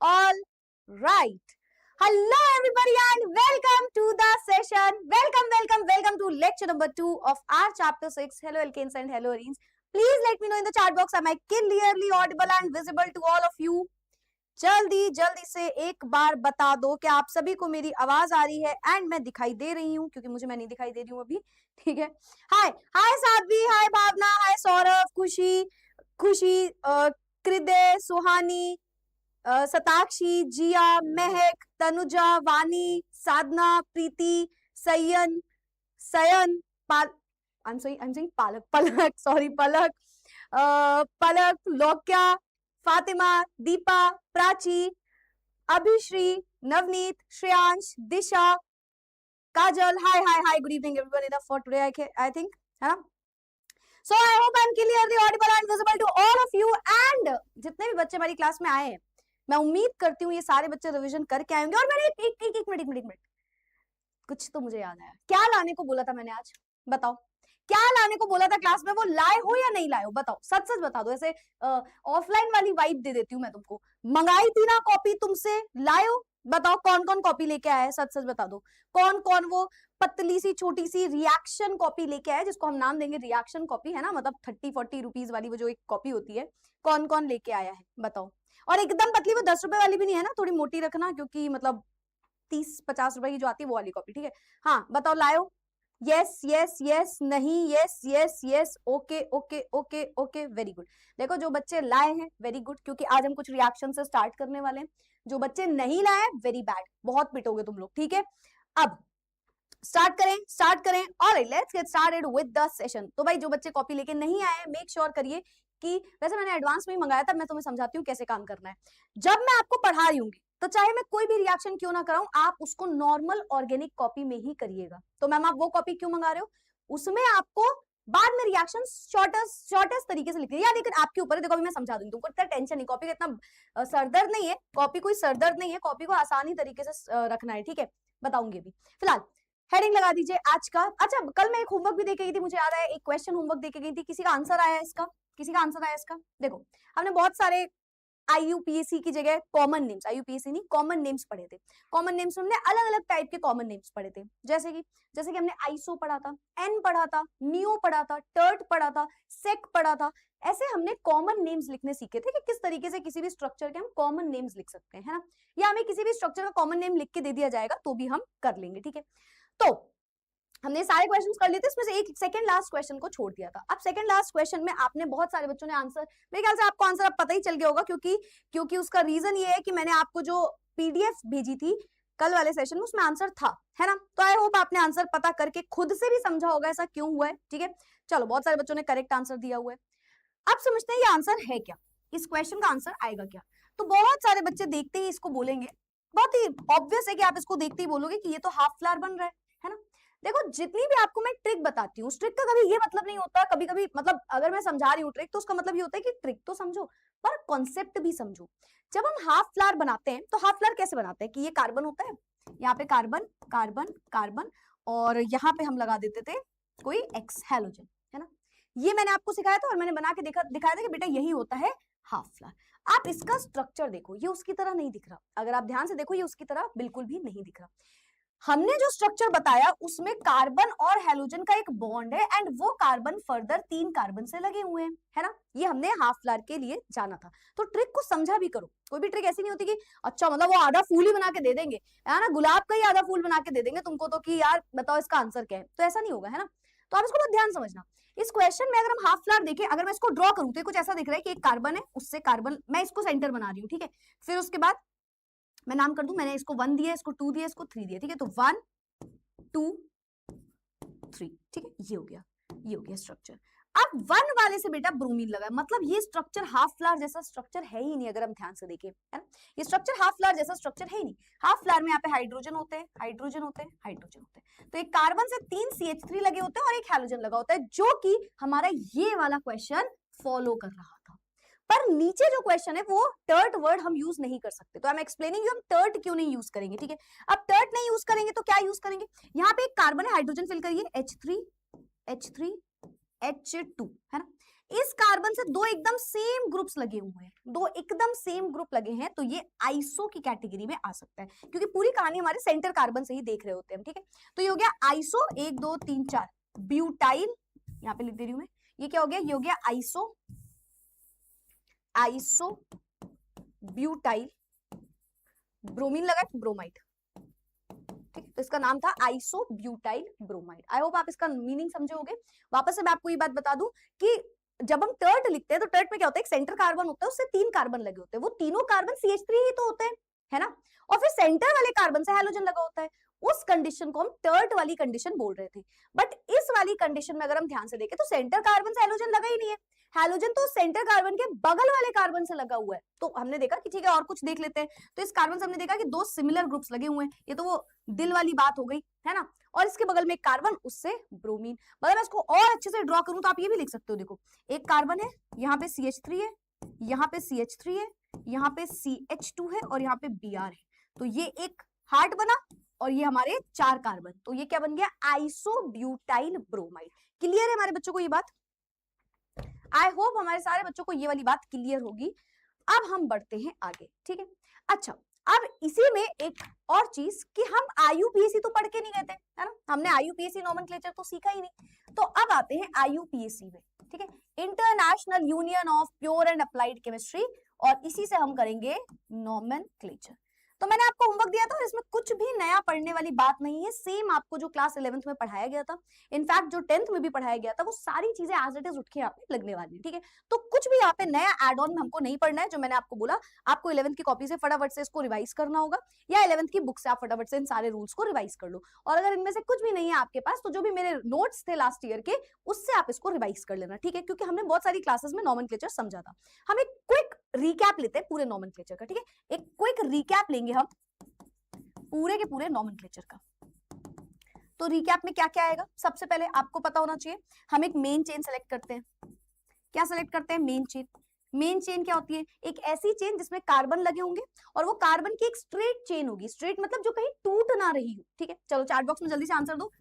All right. Hello everybody and welcome to the session. Welcome to lecture number 2 of our chapter 6. Hello alkanes and hello arenes. Please let me know in the chat box, am I clearly audible and visible to all of you? जल्दी से एक बार बता दो कि आप सभी को मेरी आवाज आ रही है एंड मैं दिखाई दे रही हूँ, क्योंकि मुझे मैं नहीं दिखाई दे रही हूँ अभी. ठीक है. हाय हाय साध्वी, हाय भावना, हाय सौरभ, खुशी कृदय, सुहानी, सताक्षी, जिया, Mahak, Tanuja, Vani, Sadhana, Preeti, Sayan, Palak, Lokya, Fatima, Deepa, Prachi, Abhishree, Navneet, Shreyansh, Disha, Kajal. Hi good evening everyone. Enough for today I think, है ना? So I hope I'm clearly audible and visible to all of you. And जितने भी बच्चे हमारी क्लास में आए हैं, मैं उम्मीद करती हूँ ये सारे बच्चे रिवीजन करके आएंगे. और मैंने एक मिनट कुछ तो मुझे याद आया. क्या लाने को बोला था मैंने आज? बताओ क्या लाने को बोला था क्लास में, वो लाए हो या नहीं लाए हो? बताओ, सच बता दो. ऐसे ऑफलाइन वाली वाइब दे देती हूँ मैं तुमको. मंगाई थी ना कॉपी तुमसे, लाए हो? बताओ कौन कौन कॉपी लेके आया है, सच बता दो. कौन कौन वो पतली सी छोटी सी रिएक्शन कॉपी लेके आया, जिसको हम नाम देंगे रिएक्शन कॉपी, है ना? मतलब 30-40 रुपीज वाली वो जो एक कॉपी होती है, कौन कौन लेके आया है बताओ. और एकदम पतली, वो 10 रुपए वाली भी नहीं है ना, थोड़ी मोटी रखना, क्योंकि मतलब 30-50 रुपए की जो आती है वो वाली कॉपी. ठीक है. हाँ बताओ, लाओ. यस नहीं, यस. Okay very good. देखो जो बच्चे लाए हैं वेरी गुड, क्योंकि आज हम कुछ रिएक्शन से स्टार्ट करने वाले हैं. जो बच्चे नहीं लाए वेरी बैड, बहुत पिटोगे तुम लोग. ठीक है. अब स्टार्ट करें. Alright, let's get started with the session. तो भाई जो बच्चे कॉपी लेके नहीं आए, मेक श्योर करिए कि, वैसे मैंने एडवांस में ही मंगाया था, मैं तुम्हें समझाती हूँ कैसे काम करना है. जब मैं आपको पढ़ा रही हूँ तो चाहे मैं कोई भी रिएक्शन क्यों ना कराऊं, आप उसको नॉर्मल ऑर्गेनिक कॉपी में ही करिएगा. तो मैम आप वो कॉपी क्यों मंगा रहे हो? उसमें आपको बाद में रिएक्शन शॉर्टेस्ट तरीके से लिखनी है, या लेकिन आपके ऊपर है. देखो अभी मैं समझा दूंगी तुमको, इतना टेंशन नहीं. कॉपी का इतना सरदर्द नहीं है, कॉपी कोई सरदर्द नहीं है. कॉपी को आसानी तरीके से रखना है. ठीक है, बताऊंगी अभी. फिलहाल हेडिंग लगा दीजिए आज का. अच्छा, कल मैं एक होमवर्क भी देके गई थी, मुझे याद आया. एक क्वेश्चन होमवर्क देके गई थी. किसी का आंसर आया इसका? देखो हमने बहुत सारे IUPAC की जगह कॉमन नेम्स, IUPAC नहीं, कॉमन नेम्स पढ़े थे. कॉमन नेम्स हमने अलग अलग टाइप के कॉमन नेम्स पढ़े थे. जैसे कि हमने आइसो पढ़ा था, एन पढ़ा था, नियो पढ़ा था, टर्ट पढ़ा था, सेक पढ़ा था. ऐसे हमने कॉमन नेम्स लिखने सीखे थे कि किस तरीके से किसी भी स्ट्रक्चर के हम कॉमन नेम्स लिख सकते हैं, है ना? या हमें किसी भी स्ट्रक्चर का कॉमन नेम लिख के दे दिया जाएगा तो भी हम कर लेंगे. ठीक है. तो हमने सारे क्वेश्चंस कर लिए थे, इसमें से एक सेकंड लास्ट क्वेश्चन को छोड़ दिया था. अब सेकंड लास्ट क्वेश्चन में आपने, बहुत सारे बच्चों ने आंसर, मेरे ख्याल से आपको आंसर अब पता ही चल गया होगा, क्योंकि उसका रीजन ये है कि मैंने आपको जो PDF भेजी थी कल वाले सेशन में, उसमें आंसर था, है ना? तो आई होप आपने आंसर पता करके खुद से भी समझा होगा ऐसा क्यों हुआ है. ठीक है. चलो, बहुत सारे बच्चों ने करेक्ट आंसर दिया हुआ है. अब समझते हैं ये आंसर है क्या, इस क्वेश्चन का आंसर आएगा क्या. तो बहुत सारे बच्चे देखते ही इसको बोलेंगे, बहुत ही ऑब्वियस है कि आप इसको देखते ही बोलोगे कि ये तो हाफ फ्लावर बन रहा है ना? देखो जितनी भी आपको मैं ट्रिक बताती हूँ, उस ट्रिक का कभी ये मतलब नहीं होता, कभी कभी मतलब अगर मैं समझा रही हूँ ट्रिक, तो उसका मतलब ये होता है कि ट्रिक तो समझो पर कॉन्सेप्ट भी समझो. जब हम हाफ फ्लावर बनाते हैं तो हाफ फ्लावर कैसे बनाते हैं कि ये कार्बन होता है, यहाँ पे कार्बन और यहाँ पे हम लगा देते थे कोई एक्स हैलोजन, है ना? ये मैंने आपको सिखाया था और मैंने बना के दिखाया था कि बेटा यही होता है हाफ फ्लावर. आप इसका स्ट्रक्चर देखो, ये उसकी तरह नहीं दिख रहा. अगर आप ध्यान से देखो, ये उसकी तरह बिल्कुल भी नहीं दिख रहा. हमने जो स्ट्रक्चर बताया उसमें कार्बन और हैलोजन का एक बॉन्ड है एंड वो कार्बन फर्दर 3 कार्बन से लगे हुए हैं, है ना? ये हमने हाफ फ्लावर के लिए जाना था. तो ट्रिक को समझा भी करो. कोई भी ट्रिक ऐसी नहीं होती कि अच्छा मतलब वो आधा फूल ही बना के दे देंगे, है ना? गुलाब का ही आधा फूल बना के दे देंगे तुमको, तो कि यार बताओ इसका आंसर क्या है. तो ऐसा नहीं होगा, है ना? तो आप इसको बहुत ध्यान समझना. इस क्वेश्चन में अगर हम हाफ फ्लावर देखें, अगर मैं इसको ड्रॉ करूं तो कुछ ऐसा दिख रहा है कि एक कार्बन है, उससे कार्बन, मैं इसको सेंटर बना रही हूँ. ठीक है. फिर उसके बाद मैं नाम कर दूं, मैंने इसको 1 दिया, इसको 2 दिया, इसको 3 दिया. ठीक है. तो 1 2 3. ठीक है. ये हो गया स्ट्रक्चर. अब 1 वाले से बेटा ब्रोमीन लगा, मतलब ये स्ट्रक्चर हाफ फ्लावर जैसा स्ट्रक्चर है ही नहीं. अगर हम ध्यान से देखें, है ना, ये स्ट्रक्चर हाफ फ्लावर जैसा स्ट्रक्चर है ही नहीं. हाफ फ्लावर में यहाँ पे हाइड्रोजन होते हैं. तो एक कार्बन से 3 CH3 लगे होते हैं और एक हैलोजन लगा होता है, जो कि हमारा ये वाला क्वेश्चन फॉलो कर रहा था. पर नीचे जो क्वेश्चन है वो टर्ट वर्ड हम यूज नहीं कर सकते. तो आई एम एक्सप्लेनिंग यू हम टर्ट क्यों नहीं यूज करेंगे. ठीक है. अब टर्ट नहीं यूज करेंगे तो क्या यूज करेंगे? यहाँ पे एक कार्बन है, हाइड्रोजन फिल करिए, H3 H2, है ना? इस कार्बन से दो एकदम सेम ग्रुप्स लगे हुए हैं, दो एकदम सेम ग्रुप लगे हैं, तो ये आइसो की कैटेगरी में आ सकता है, क्योंकि पूरी कहानी हमारे सेंटर कार्बन से ही देख रहे होते हैं, ठीक है। तो ये हो गया आइसो 1 2 3 4 ब्यूटाइल, यहाँ पे लिख दे रही हूं मैं, ये क्या हो गया, ये हो गया आइसो ब्यूटाइल, ब्रोमीन लगा ब्रोमाइड, ठीक है। तो इसका नाम था iso butyl bromide. I hope आप इसका मीनिंग समझे होगे। वापस से मैं आपको ये बात बता दूं कि जब हम टर्ट लिखते हैं तो टर्ट में क्या होता है, एक सेंटर कार्बन होता है, उससे 3 कार्बन लगे होते हैं, वो तीनों कार्बन CH3 ही तो होते हैं, है ना, और फिर सेंटर वाले कार्बन से हैलोजन लगा होता है, उस कंडीशन को हम टर्ट वाली कंडीशन बोल रहे थे। बट इस वाली कंडीशन में अगर हम ध्यान से देखें तो सेंटर कार्बन से हैलोजन लगा ही नहीं है, हैलोजन तो सेंटर कार्बन के बगल वाले कार्बन से लगा हुआ है। तो हमने देखा कि ठीक है और कुछ देख लेते हैं, तो इस कार्बन से हमने देखा कि 2 सिमिलर ग्रुप्स लगे हुए हैं, ये तो वो दिल वाली बात हो गई, है ना, और इसके बगल में एक कार्बन, उससे ब्रोमीन। मतलब मैं इसको और अच्छे से ड्रॉ करूं तो आप ये भी लिख सकते हो, देखो एक कार्बन है, यहाँ पे CH3 है, यहाँ पे CH3 है, यहाँ पे CH2 है और यहाँ पे Br है, तो ये एक हार्ट बना और ये हमारे 4 कार्बन, तो ये क्या बन गया, आइसोब्यूटाइल ब्रोमाइड। क्लियर है हमारे बच्चों को ये बात? आई होप हमारे सारे बच्चों को ये वाली बात क्लियर होगी। अब हम बढ़ते हैं आगे, ठीक है। अच्छा, अब इसी में एक और चीज कि हम IUPAC तो पढ़ के नहीं गए थे, है ना, हमने IUPAC नोमेनक्लेचर तो सीखा ही नहीं। तो अब आते हैं IUPAC में, ठीक है, international union of pure and applied chemistry, और इसी से हम करेंगे नोमेनक्लेचर। तो मैंने आपको होमवर्क दिया था और इसमें कुछ भी नया पढ़ने वाली बात नहीं है, सेम आपको जो क्लास 11th में पढ़ाया गया था, इनफैक्ट जो 10th में भी पढ़ाया गया था, वो सारी चीजें एज इट इज उठ के यहाँ पे लगने वाली है, ठीक है। तो कुछ भी यहाँ पे नया एड ऑन हमको नहीं पढ़ना है। जो मैंने आपको बोला, आपको 11th की कॉपी से फटाफट से इसको रिवाइज करना होगा, या 11th की बुक से आप फटाफट से इन सारे रूल्स को रिवाइज कर लो, और अगर इनमें से कुछ भी नहीं है आपके पास तो जो भी मेरे नोट्स थे लास्ट ईयर के, उससे आप इसको रिवाइज कर लेना, ठीक है, क्योंकि हमने बहुत सारी क्लासेस में नोमेनक्लेचर समझा था। हम एक क्विक रिकैप लेते हैं पूरे नोमेनक्लेचर का, ठीक है, एक क्विक रिकैप लेंगे हम पूरे के पूरे नोमेनक्लेचर का। तो रिकैप में क्या क्या आएगा, सबसे पहले आपको पता होना चाहिए, हम एक मेन चेन सेलेक्ट करते हैं। क्या सेलेक्ट करते हैं, मेन चेन। मेन चेन क्या होती है, एक ऐसी चेन जिसमें कार्बन लगे होंगे और वो कार्बन की एक स्ट्रेट चेन होगी, स्ट्रेट मतलब जो कहीं टूट ना रही हो, ठीक है। चलो चैट बॉक्स में जल्दी से आंसर दो,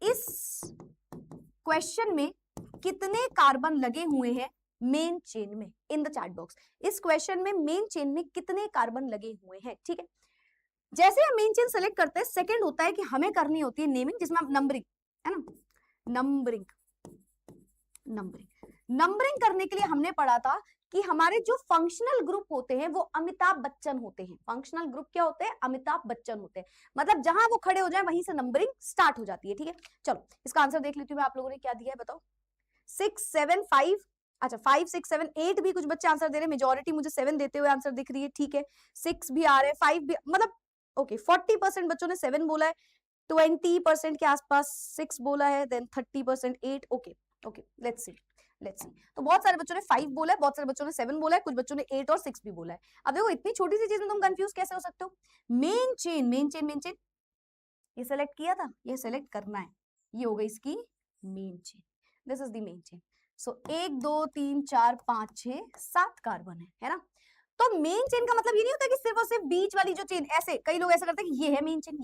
इस क्वेश्चन में कितने कार्बन लगे हुए हैं मेन चेन में, इन द चैट बॉक्स। इस क्वेश्चन में मेन चेन में कितने कार्बन लगे हुए हैं, ठीक है। जैसे हम मेन चेन सेलेक्ट करते हैं, सेकंड होता है कि हमें करनी होती है नेमिंग, जिसमें आप नंबरिंग, है ना, नंबरिंग नंबरिंग करने के लिए हमने पढ़ा था कि हमारे जो फंक्शनल ग्रुप होते हैं वो अमिताभ बच्चन होते हैं। फंक्शनल ग्रुप क्या होते हैं, अमिताभ बच्चन होते हैं, मतलब जहां वो खड़े हो जाए वहीं से नंबरिंग स्टार्ट हो जाती है, ठीक है। चलो इसका आंसर देख लेती हूँ मैं, आप लोगों ने क्या दिया है बताओ। 6 7 5, अच्छा 5 6 7 8 भी कुछ बच्चे आंसर दे रहे हैं, मेजोरिटी मुझे 7 देते हुए आंसर दिख रही है, ठीक है। 6 भी आ रहे हैं, 5 भी, मतलब ओके 40% बच्चों ने 7 बोला है, 20% के आसपास 6 बोला है, then 30% 8, okay okay, let's see. तो बहुत सारे बच्चों ने 5 बोला है, बहुत सारे बच्चों ने 7 बोला है, कुछ बच्चों ने 8 और 6 भी बोला है। अब देखो इतनी छोटी सी चीज में तुम कंफ्यूज कैसे हो सकते हो। मेन चेन ये सेलेक्ट किया था, ये सेलेक्ट करना है, ये हो गई इसकी main chain, this is the main chain. So 1 2 3 4 5 6 7 carbon है ना। तो मेन चेन का मतलब ये नहीं होता कि सिर्फ और सिर्फ बीच वाली जो चेन, ऐसे कई लोग ऐसा करते हैं कि ये है मेन चेन,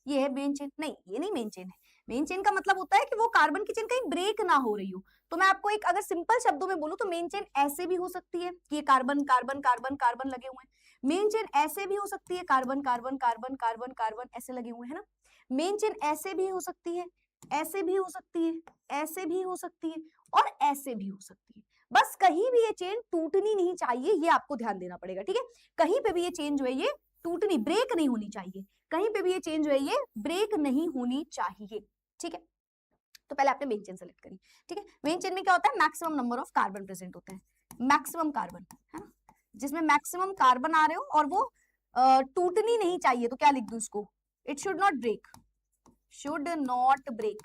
ये है मेन चेन, नहीं ये नहीं मेन चेन है। मेन चेन का मतलब होता है कि वो कार्बन की चेन कहीं ब्रेक ना हो रही हो। तो मैं आपको एक अगर सिंपल शब्दों में बोलूं तो मेन चेन ऐसे भी हो सकती है कि ये कार्बन कार्बन कार्बन कार्बन लगे हुए हैं। मेन चेन ऐसे भी हो सकती है, carbon carbon carbon carbon carbon ऐसे लगे हुए हैं ना। मेन चेन ऐसे भी हो सकती है, ऐसे भी हो सकती है, ऐसे भी हो सकती है और ऐसे भी हो सकती है। बस कहीं भी ये चेन टूटनी नहीं चाहिए, ये आपको ध्यान देना पड़ेगा, ठीक है। कहीं पे भी ये चेन जो है ये टूटनी, ब्रेक नहीं होनी चाहिए, कहीं पे भी ये चेन जो है ये ब्रेक नहीं होनी चाहिए, ठीक है। तो पहले आपने मेन चेन सेलेक्ट करी, ठीक है। मेन चेन में क्या होता है, maximum number of carbon present होते हैं, मैक्सिमम कार्बन, है ना, जिसमें मैक्सिमम कार्बन आ रहे हो और वो टूटनी नहीं चाहिए, तो क्या लिख दूं इसको, it should not break, should not break,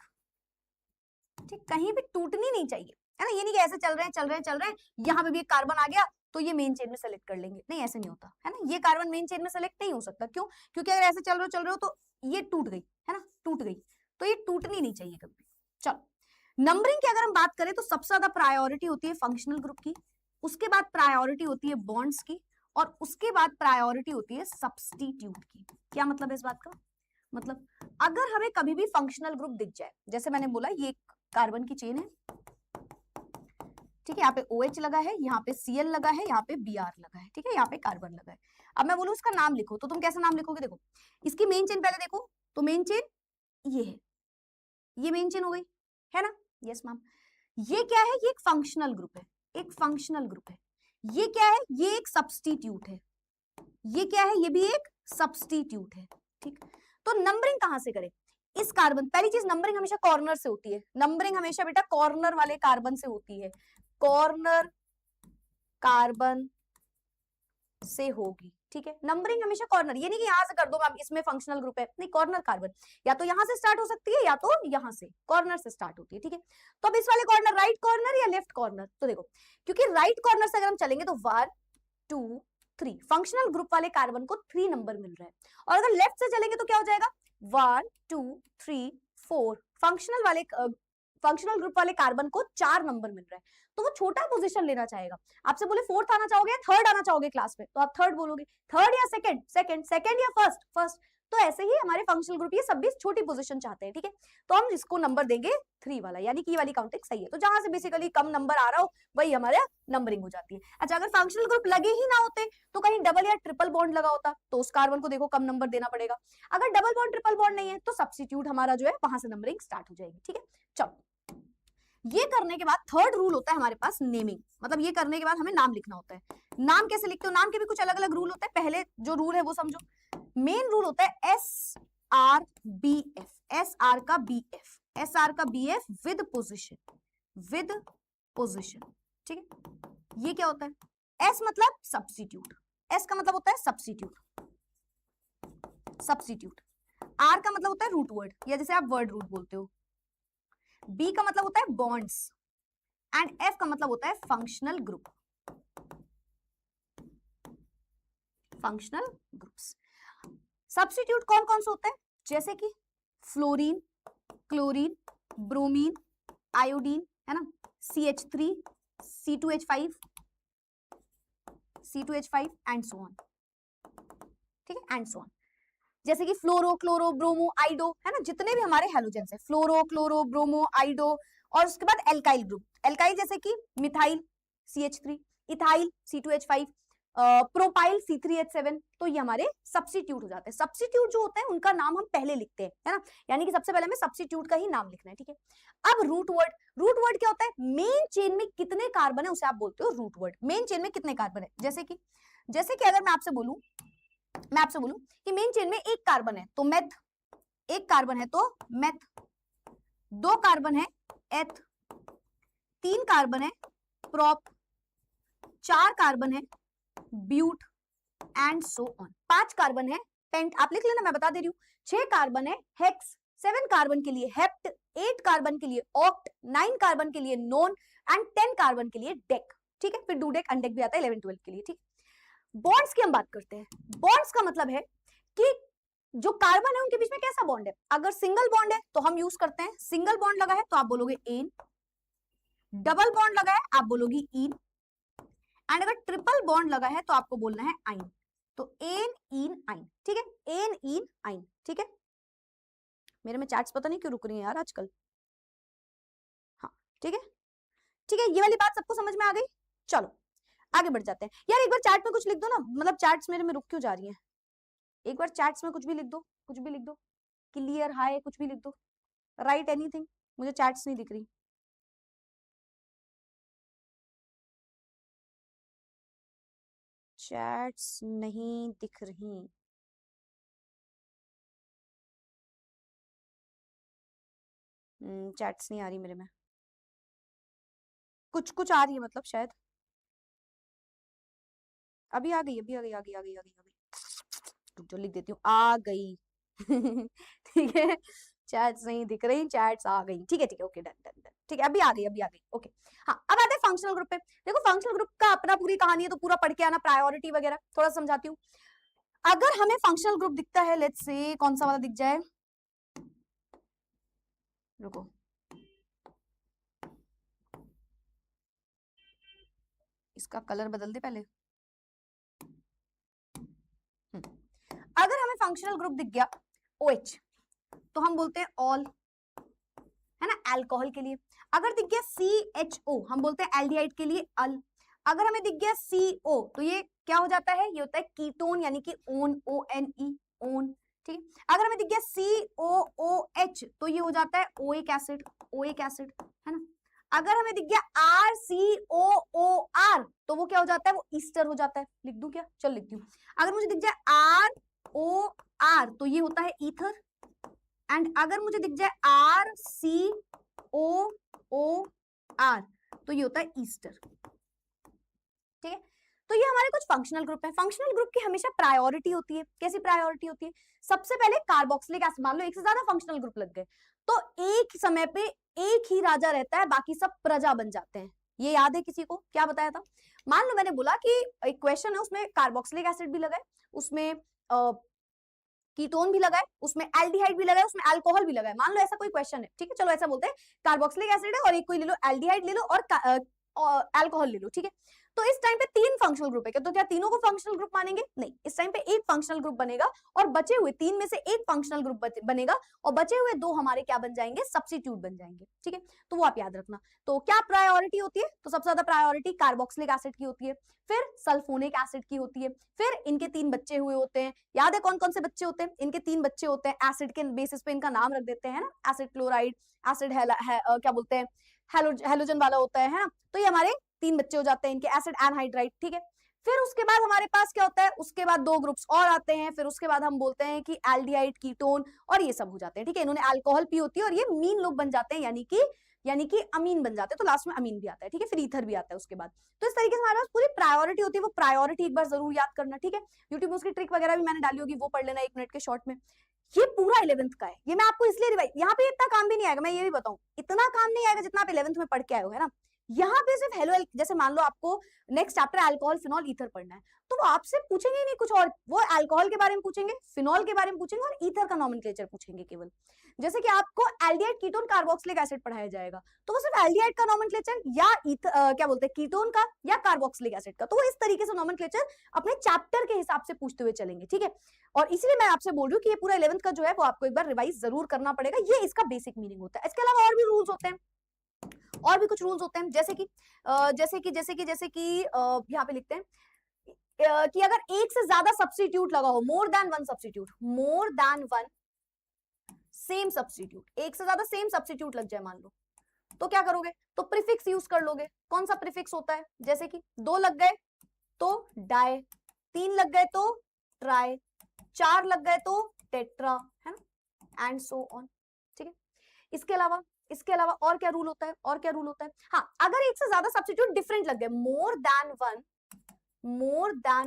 ठीक, कहीं भी टूटनी नहीं चाहिए, है ना। ये नहीं कि ऐसे चल रहे हैं यहाँ पे भी एक कार्बन आ गया तो ये मेन चेन में सेलेक्ट कर लेंगे, नहीं ऐसे नहीं होता, है ना। ये कार्बन मेन चेन में सेलेक्ट नहीं हो सकता, क्यों, क्योंकि अगर ऐसे चल रहे हो तो ये टूट गई, है ना, टूट गई, तो ये टूटनी नहीं चाहिए कभी। चलो नंबरिंग की अगर हम बात करें तो सबसे ज्यादा प्रायोरिटी होती है फंक्शनल ग्रुप की, उसके बाद प्रायोरिटी होती है बॉन्ड्स की, और उसके बाद प्रायोरिटी होती है सब्स्टिट्यूट की। क्या मतलब है इस बात का, मतलब अगर हमें कभी भी फंक्शनल ग्रुप दिख जाए, जैसे मैंने बोला ये कार्बन की चेन है, ठीक है, यहाँ पे OH लगा है, यहाँ पे Cl लगा है, यहाँ पे Br लगा है, ठीक है, यहाँ पे कार्बन लगा है। अब मैं बोलूँ इसका नाम लिखो, तो तुम कैसा नाम लिखोगे? देखो इसकी मेन चेन पहले देखो, तो मेन चेन ये है, ये मेन चेन हो गई है ना? Yes ma'am. ये क्या है? ये एक फंक्शनल ग्रुप है, एक फंक्शनल ग्रुप है। ये क्या है? ये एक सब्स्टिट्यूट है। ये क्या है? ये भी एक सब्स्टिट्यूट है। ठीक, तो नंबरिंग कहां से करें? इस कार्बन, पहली चीज नंबरिंग हमेशा कॉर्नर से होती है। नंबरिंग हमेशा बेटा कॉर्नर वाले कार्बन से होती है, कॉर्नर कार्बन से होगी। ठीक है, नंबरिंग हमेशा कॉर्नर, ये नहीं कि यहां से कर दो मैम इसमें फंक्शनल ग्रुप है, नहीं, कॉर्नर कार्बन या तो यहां से स्टार्ट हो सकती है या तो यहां से, कॉर्नर से स्टार्ट होती है। ठीक है, तो अब इस वाले कॉर्नर राइट कॉर्नर या लेफ्ट कॉर्नर? तो देखो क्योंकि राइट कॉर्नर से अगर हम चलेंगे तो 1 2 3 फंक्शनल ग्रुप वाले कार्बन को 3 नंबर मिल रहा है, और अगर लेफ्ट से चलेंगे तो क्या हो जाएगा? 1 2 3 4 फंक्शनल ग्रुप वाले कार्बन को 4 नंबर मिल रहा है, तो वो छोटा पोजीशन लेना चाहेगा। आपसे बोले फोर्थ आना चाहोगे या थर्ड आना चाहोगे क्लास में, तो आप थर्ड बोलोगे, थर्ड या सेकंड, सेकंड या फर्स्ट, फर्स्ट। तो ऐसे ही हमारे फंक्शनल ग्रुप ये सब भी छोटी पोजीशन चाहते हैं। ठीक है, तो हम इसको नंबर देंगे 3 वाला, यानी कि ये वाली काउंटिंग सही है। तो जहां से बेसिकली कम नंबर आ रहा हो वही हमारे नंबरिंग हो जाती है। अच्छा, अगर फंक्शनल ग्रुप लगे ही ना होते तो कहीं डबल या ट्रिपल बॉन्ड लगा होता तो उस कार्बन को देखो कम नंबर देना पड़ेगा। अगर डबल बॉन्ड ट्रिपल बॉन्ड नहीं है तो सब्स्टिट्यूट हमारा जो है वहां से नंबरिंग स्टार्ट हो जाएगी। ठीक है, चलो ये करने के बाद थर्ड रूल होता है हमारे पास नेमिंग, मतलब ये करने के बाद हमें नाम लिखना होता है। नाम कैसे लिखते हो? नाम के भी कुछ अलग अलग रूल होते हैं। पहले जो रूल है वो समझो, मेन रूल होता है SRBF, SR का BF, SR का BF with position, with position. ठीक है, ये क्या होता है? S मतलब सब्स्टिट्यूट, S का मतलब होता है सब्स्टिट्यूट, सब्स्टिट्यूट। R का मतलब होता है रूट वर्ड, या जैसे आप वर्ड रूट बोलते हो। B का मतलब होता है बॉन्ड्स, एंड F का मतलब होता है functional group, functional groups. Substitute कौन कौन से होते हैं? जैसे कि फ्लोरीन, क्लोरीन, ब्रोमीन, आयोडीन, है ना, CH3, C2H5, C2H5 and so on. ठीक है, एंड सो ऑन। जैसे कि फ्लोरो, क्लोरो, ब्रोमो, आइडो, है ना, जितने भी हमारे हैलोजेंस है, फ्लोरो, क्लोरो, ब्रोमो, आइडो, और उसके बाद एल्काइल ग्रुप, एल्काइल जैसे कि methyl CH3, ethyl C2H5, propyl C3H7, तो ये हमारे सब्स्टिट्यूट हो जाते हैं। सब्स्टिट्यूट जो होते हैं उनका नाम हम पहले लिखते हैं, है ना, यानी कि सबसे पहले हमें सब्स्टिट्यूट का ही नाम लिखना है। ठीक है, अब रूट वर्ड, रूट वर्ड क्या होता है? मेन चेन में कितने कार्बन है उसे आप बोलते हो रूट वर्ड। मेन चेन में कितने कार्बन है, जैसे कि अगर मैं आपसे बोलूं कि मेन चेन में एक कार्बन है तो मेथ, एक कार्बन है तो मेथ, 2 कार्बन है एथ, 3 कार्बन है प्रोप, 4 कार्बन है but, and so on. 5 carbon है पेंट, आप लिख लेना, मैं बता दे रही हूँ। 6 कार्बन है हेक्स, 7 कार्बन के लिए हेप्ट, 8 कार्बन के लिए ऑक्ट, 9 कार्बन के लिए नोन, एंड 10 कार्बन के लिए डेक। ठीक है, फिर डूडेक अनडेक भी आता है 11 12 के लिए। ठीक, बॉन्ड्स की हम बात करते हैं। बॉन्ड्स का मतलब है कि जो कार्बन है उनके बीच में कैसा बॉन्ड है। अगर सिंगल बॉन्ड है तो हम यूज करते हैं, सिंगल बॉन्ड लगा है तो आप बोलोगे एन, डबल बॉन्ड लगा है आप बोलोगी इन, एंड अगर ट्रिपल बॉन्ड लगा है तो आपको बोलना है आइन, तो एन इन आइन। ठीक है, एन इन आइन। ठीक है, मेरे में चैट्स पता नहीं क्यों रुक रही है यार आजकल। हाँ ठीक है, ठीक है, ये वाली बात सबको समझ में आ गई। चलो आगे बढ़ जाते हैं। यार एक बार चैट में कुछ लिख दो ना, मतलब चैट्स मेरे में रुक क्यों जा रही है? एक बार चैट्स में कुछ भी लिख दो, कुछ भी लिख दो, क्लियर, हाय, कुछ भी लिख दो, राइट एनीथिंग, मुझे चैट्स नहीं दिख रही। चैट्स नहीं दिख रही। चैट्स नहीं आ रही मेरे में, कुछ कुछ आ रही है मतलब शायद। अभी आ गई, अभी आ गई, आ गई, आ गई, आ गई, आ गई। रुक जो लिख देती हूँ, आ गई। ठीक है, चैट्स नहीं दिख रही, चैट्स आ गई। ठीक है, ठीक है, ओके, डन डन डन। ठीक है, अभी आ गई, अभी आ गई, ओके। हाँ, अब आते हैं फंक्शनल ग्रुप पे। देखो फंक्शनल ग्रुप का अपना पूरी कहानी है, तो पूरा पढ़ के आना, प्रायोरिटी वगैरह थोड़ा समझाती हूँ। अगर हमें फंक्शनल ग्रुप दिखता है, लेट्स से कौन सा वाला दिख जाए, रुको, इसका कलर बदल दे पहले। अगर हमें फंक्शनल ग्रुप दिख गया OH, तो हम बोलते हैं ऑल, है ना, अल्कोहल के लिए। अगर दिख गया CHO, हम बोलते हैं एल्डिहाइड के लिए अल। अगर हमें दिख गया CO, तो ये क्या हो जाता है, ये होता है कीटोन यानी कि ओन, ONE, ओन, ठीक है। अगर हमें दिख गया COOH, तो ये हो जाता है ओइक एसिड, ओइक एसिड, है ना। अगर हमें दिख गया RCOOR, तो वो क्या हो जाता है, वो ईस्टर हो जाता है। लिख दूं क्या, चल लिखती हूँ। अगर मुझे दिख जाए ROR, तो ये होता है ईथर। एंड अगर मुझे दिख जाए RCOOR, तो ये होता है ईस्टर, ठीक है। तो ये हमारे कुछ फंक्शनल ग्रुप है। फंक्शनल ग्रुप की हमेशा प्रायोरिटी होती है। कैसी प्रायोरिटी होती है, सबसे पहले कार्बोक्सिलिक एसिड, मान लो एक से ज्यादा फंक्शनल ग्रुप लग गए, तो एक समय पे एक ही राजा रहता है, बाकी सब प्रजा बन जाते हैं। ये याद है किसी को, क्या बताया था? मान लो मैंने बोला कि एक क्वेश्चन है, उसमें कार्बोक्सिलिक एसिड भी लगा है, उसमें कीटोन भी लगा है, उसमें एल्डिहाइड भी लगा है, उसमें अल्कोहल भी लगा है। मान लो ऐसा कोई क्वेश्चन है, ठीक है, चलो ऐसा बोलते हैं कार्बोक्सिलिक एसिड है और एक कोई ले लो, एल्डिहाइड ले लो और अल्कोहल ले लो, ठीक है। तो इस टाइम पे 3 फंक्शनल ग्रुप है, तो क्या तीनों को फंक्शनल ग्रुप मानेंगे? नहीं, इस टाइम पे एक फंक्शनल ग्रुप बनेगा और बचे हुए 3 में से एक फंक्शनल ग्रुप बनेगा और बचे हुए 2 हमारे क्या बन जाएंगे, सब्स्टिट्यूट बन जाएंगे, ठीक है। तो वो आप याद रखना। तो क्या प्रायोरिटी होती है, तो सबसे ज्यादा प्रायोरिटी कार्बोक्सिलिक एसिड की होती है, फिर सल्फोनिक एसिड की होती है, फिर इनके 3 बच्चे हुए होते हैं। याद है कौन कौन से बच्चे होते हैं? इनके 3 बच्चे होते हैं, एसिड के बेसिस पे इनका नाम रख देते हैं ना, एसिड क्लोराइड, एसिड क्या बोलते हैं, हेलोजन वाला होता है ना। तो ये हमारे 3 बच्चे हो जाते हैं इनके, एसिड एनहाइड्राइड, ठीक है। फिर उसके बाद हमारे पास क्या होता है, उसके बाद 2 ग्रुप्स और आते हैं, फिर उसके बाद हम बोलते हैं कि एल्डिहाइड, कीटोन और ये सब हो जाते हैं, ठीक है। इन्होंने अल्कोहल पी होती है और ये मीन लोग बन जाते हैं, यानी कि अमीन बन जाते हैं, तो लास्ट में अमीन भी आता है, ठीक है, फिर ईथर भी आता है उसके बाद। तो इस तरीके से हमारे पास पूरी प्रायोरिटी होती है, वो प्रायोरिटी एक बार जरूर याद करना, ठीक है। यूट्यूब में उसकी ट्रिक वगैरह भी मैंने डाली होगी, वो पढ़ लेना 1 मिनट के शॉर्ट में। ये पूरा 11th का है, ये मैं आपको इसलिए रिवाइज, यहाँ पे इतना काम भी नहीं आएगा, मैं ये भी बताऊं, इतना काम नहीं आएगा जितना आप 11th में पढ़ के आए हो, है ना। यहाँ पे सिर्फ हेलो, जैसे मान लो आपको next chapter alcohol, phenol, ether पढ़ना है, तो वो आपसे पूछेंगे ही नहीं कुछ और, वो अल्कोहल के बारे में पूछेंगे, फिनॉल के बारे में पूछेंगे और ईथर का नॉमेनक्लेचर पूछेंगे केवल। जैसे कि आपको एल्डिहाइड, कीटोन, कार्बोक्सिलिक एसिड पढ़ाया जाएगा, तो वो सिर्फ एल्डिहाइड का नॉमेनक्लेचर या क्या बोलते हैं, कीटोन का या कार्बोक्सिलिक एसिड का, तो वो इस तरीके से नॉमेनक्लेचर अपने चैप्टर के हिसाब से पूछते हुए चलेंगे, ठीक है। और इसीलिए मैं आपसे बोल रही हूँ कि ये पूरा 11th का जो है वो आपको एक बार रिवाइज जरूर करना पड़ेगा, ये इसका बेसिक मीनिंग होता है। इसके अलावा और भी रूल्स होते हैं, और भी कुछ रूल्स होते हैं, जैसे कि यहाँ पे लिखते हैं कि अगर एक से ज्यादा सब्स्टिट्यूट लगा हो, more than one substitute, more than one same substitute, एक से ज्यादा सेम सब्स्टिट्यूट लग जाए मान लो, तो क्या करोगे, तो प्रीफिक्स यूज कर लोगे। कौन सा प्रीफिक्स होता है, जैसे कि 2 लग गए तो डाई, 3 लग गए तो ट्राई, 4 लग गए तो टेट्रा, है ना, एंड सो ऑन, ठीक है। इसके अलावा और क्या रूल होता है, और क्या रूल होता है, हाँ, अगर एक से ज्यादा सब्स्टिट्यूट डिफरेंट लग गए, more than